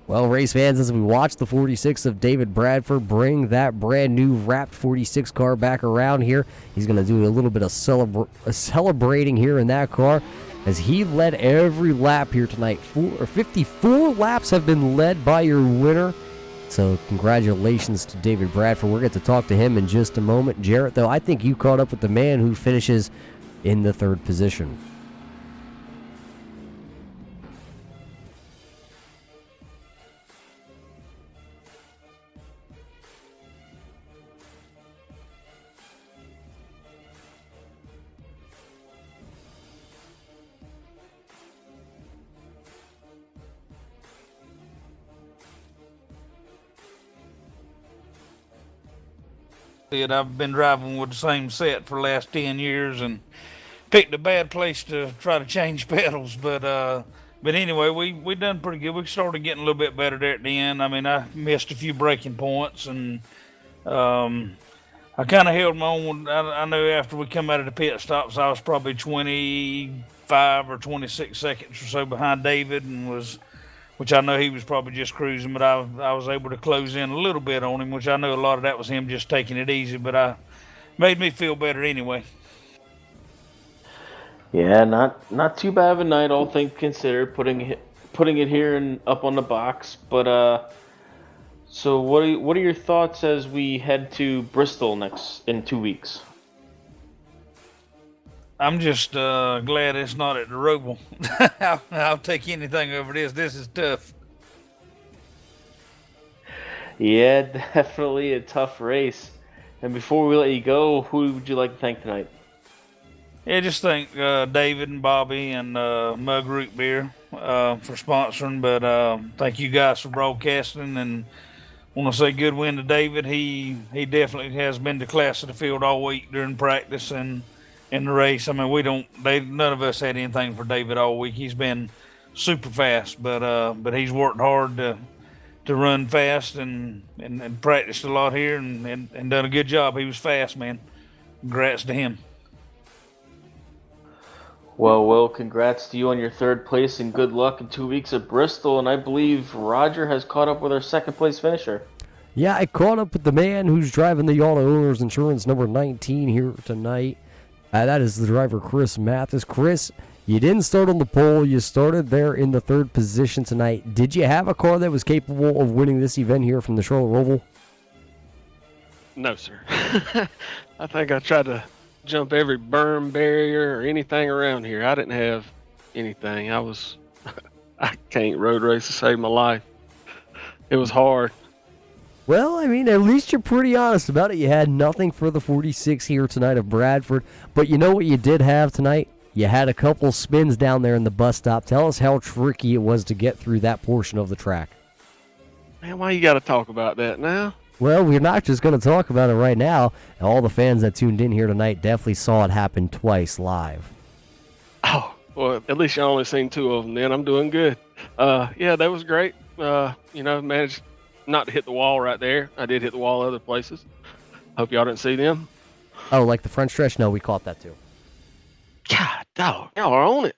Well, race fans, as we watch the 46 of David Bradford bring that brand new wrapped 46 car back around here, he's going to do a little bit of celebrating here in that car as he led every lap here tonight. 54 laps have been led by your winner. So congratulations to David Bradford. We'll get to talk to him in just a moment. Jarrett, though, I think you caught up with the man who finishes in the 3rd position.
I've been driving with the same set for the last 10 years and picked a bad place to try to change pedals. But anyway, we done pretty good. We started getting a little bit better there at the end. I mean, I missed a few braking points and I kind of held my own. I know after we come out of the pit stops, I was probably 25 or 26 seconds or so behind David which I know he was probably just cruising, but I was able to close in a little bit on him, which I know a lot of that was him just taking it easy, but I made me feel better anyway.
Yeah, not too bad of a night, all things considered. Putting it here and up on the box, but so what are your thoughts as we head to Bristol in 2 weeks?
I'm just glad it's not at the Roval. I'll take anything over this. This is tough.
Yeah, definitely a tough race. And before we let you go, who would you like to thank tonight?
Yeah, just thank David and Bobby and Mug Root Beer for sponsoring. But thank you guys for broadcasting. And want to say good win to David. He definitely has been the class of the field all week during practice and in the race. I mean, none of us had anything for David all week. He's been super fast, but he's worked hard to run fast and practiced a lot here and done a good job. He was fast, man. Congrats to him.
Well, congrats to you on your 3rd place and good luck in 2 weeks at Bristol. And I believe Roger has caught up with our 2nd place finisher.
Yeah, I caught up with the man who's driving the Auto Owners Insurance number 19 here tonight. That is the driver, Chris Mathis. Chris, you didn't start on the pole. You started there in the 3rd position tonight. Did you have a car that was capable of winning this event here from the Charlotte Roval?
No, sir. I think I tried to jump every berm barrier or anything around here. I didn't have anything. I can't road race to save my life. It was hard.
Well, I mean, at least you're pretty honest about it. You had nothing for the 46 here tonight of Bradford. But you know what you did have tonight? You had a couple spins down there in the bus stop. Tell us how tricky it was to get through that portion of the track.
Man, why you got to talk about that now?
Well, we're not just going to talk about it right now. All the fans that tuned in here tonight definitely saw it happen twice live.
Oh, well, at least you only seen 2 of them then. I'm doing good. Yeah, that was great. Managed not to hit the wall right there. I did hit the wall other places. Hope y'all didn't see them.
Oh, like the front stretch? No, we caught that too.
God, dog, y'all are on it.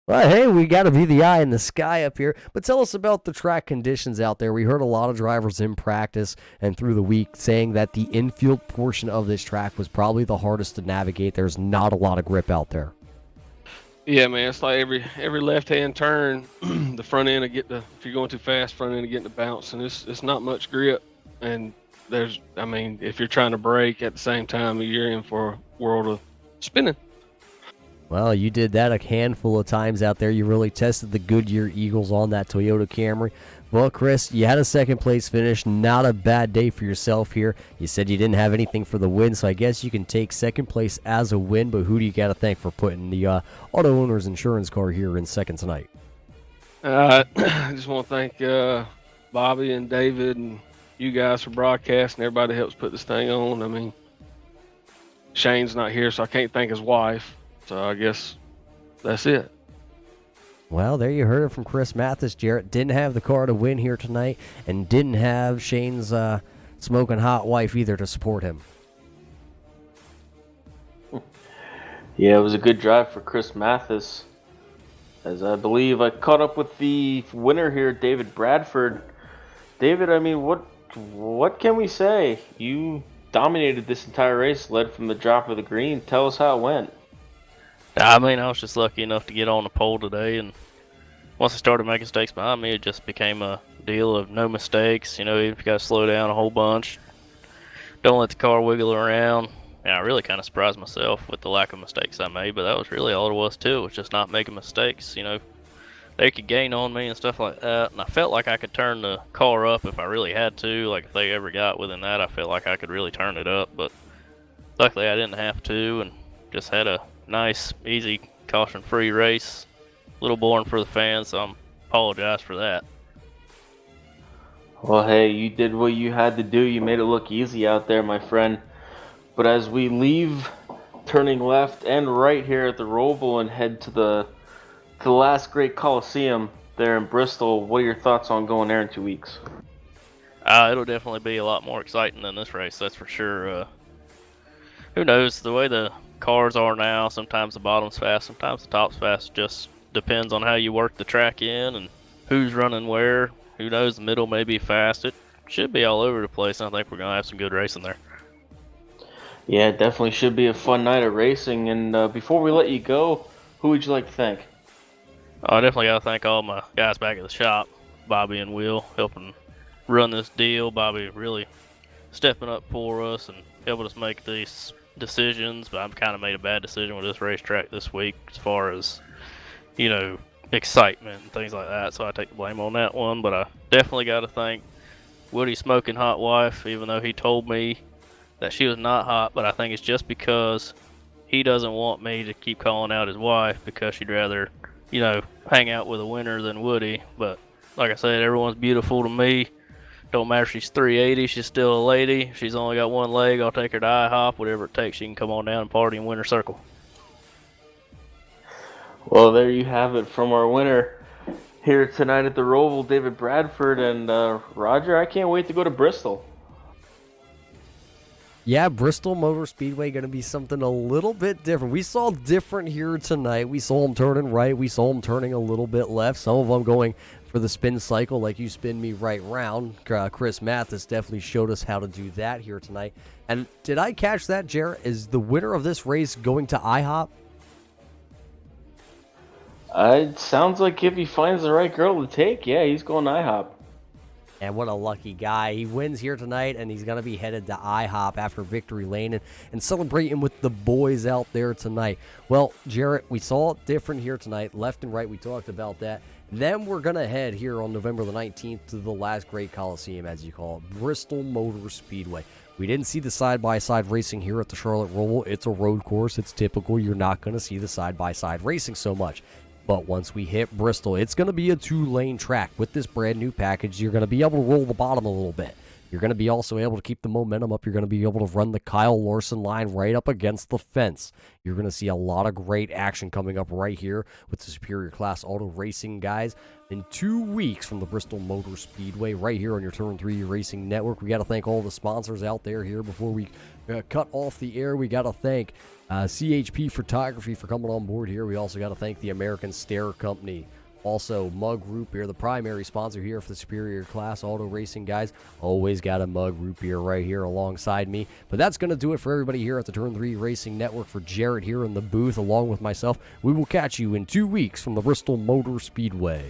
Well, hey, we got to be the eye in the sky up here. But tell us about the track conditions out there. We heard a lot of drivers in practice and through the week saying that the infield portion of this track was probably the hardest to navigate. There's not a lot of grip out there.
Yeah, man, it's like every left-hand turn, the front end if you're going too fast, front end getting the bounce, and it's not much grip. And if you're trying to brake at the same time, you're in for a world of spinning.
Well, you did that a handful of times out there. You really tested the Goodyear Eagles on that Toyota Camry. Well, Chris, you had a 2nd place finish. Not a bad day for yourself here. You said you didn't have anything for the win, so I guess you can take 2nd place as a win, but who do you got to thank for putting the Auto Owners Insurance car here in 2nd tonight?
I just want to thank Bobby and David and you guys for broadcasting. Everybody helps put this thing on. I mean, Shane's not here, so I can't thank his wife. So I guess that's it.
Well, there you heard it from Chris Mathis. Jarrett didn't have the car to win here tonight and didn't have Shane's smoking hot wife either to support him.
Yeah, it was a good drive for Chris Mathis. as I believe I caught up with the winner here, David Bradford. David, I mean, what can we say? You dominated this entire race, led from the drop of the green. Tell us how it went.
I mean, I was just lucky enough to get on the pole today, and once I started making mistakes behind me, it just became a deal of no mistakes. You know, you got to slow down a whole bunch. Don't let the car wiggle around. And I really kind of surprised myself with the lack of mistakes I made, but that was really all it was too. It was just not making mistakes. You know, they could gain on me and stuff like that, and I felt like I could turn the car up if I really had to. Like if they ever got within that, I felt like I could really turn it up, but luckily I didn't have to, and just had a nice, easy, caution-free race. A little boring for the fans, so I apologize for that.
Well, hey, you did what you had to do. You made it look easy out there, my friend. But as we leave, turning left and right here at the Roval and head to the last great Coliseum there in Bristol, what are your thoughts on going there in 2 weeks?
It'll definitely be a lot more exciting than this race, that's for sure. Who knows, the way the cars are now, sometimes the bottom's fast, sometimes the top's fast. Just depends on how you work the track in and who's running where. Who knows, the middle may be fast. It should be all over the place, and I think we're going to have some good racing there.
Yeah, it definitely should be a fun night of racing. And before we let you go, who would you like to thank?
I definitely got to thank all my guys back at the shop, Bobby and Will, helping run this deal. Bobby really stepping up for us and helping us make these decisions. But I've kind of made a bad decision with this racetrack this week as far as, you know, excitement and things like that. So I take the blame on that one. But I definitely got to thank Woody Smoking Hot Wife, even though he told me that she was not hot. But I think it's just because he doesn't want me to keep calling out his wife, because she'd rather, you know, hang out with a winner than Woody. But like I said, everyone's beautiful to me. Don't matter if she's 380, she's still a lady. If she's only got one leg, I'll take her to IHOP. Whatever it takes, she can come on down and party in Winter Circle.
Well, there you have it from our winner here tonight at the Roval, David Bradford. And Roger, I can't wait to go to Bristol.
Yeah, Bristol Motor Speedway going to be something a little bit different. We saw different here tonight. We saw them turning right. We saw them turning a little bit left. Some of them going for the spin cycle, like you spin me right round. Chris Mathis definitely showed us how to do that here tonight. And did I catch that, Jarrett? Is the winner of this race going to IHOP?
It sounds like if he finds the right girl to take, yeah, he's going to IHOP.
And what a lucky guy. He wins here tonight, and he's going to be headed to IHOP after victory lane and celebrating with the boys out there tonight. Well, Jarrett, we saw it different here tonight. Left and right, we talked about that. Then we're going to head here on November the 19th to the last great Coliseum, as you call it, Bristol Motor Speedway. We didn't see the side-by-side racing here at the Charlotte Roval. It's a road course. It's typical. You're not going to see the side-by-side racing so much. But once we hit Bristol, it's going to be a two-lane track. With this brand new package, you're going to be able to roll the bottom a little bit. You're going to be also able to keep the momentum up. You're going to be able to run the Kyle Larson line right up against the fence. You're going to see a lot of great action coming up right here with the Superior Class Auto Racing guys. In 2 weeks from the Bristol Motor Speedway, right here on your Turn 3 Racing Network. We got to thank all the sponsors out there here before we cut off the air. We got to thank CHP Photography for coming on board here. We also got to thank the American Stair Company. Also, Mug Root Beer, the primary sponsor here for the Superior Class Auto Racing guys. Always got a Mug Root Beer right here alongside me. But that's going to do it for everybody here at the Turn 3 Racing Network. For Jarrett here in the booth, along with myself, we will catch you in 2 weeks from the Bristol Motor Speedway.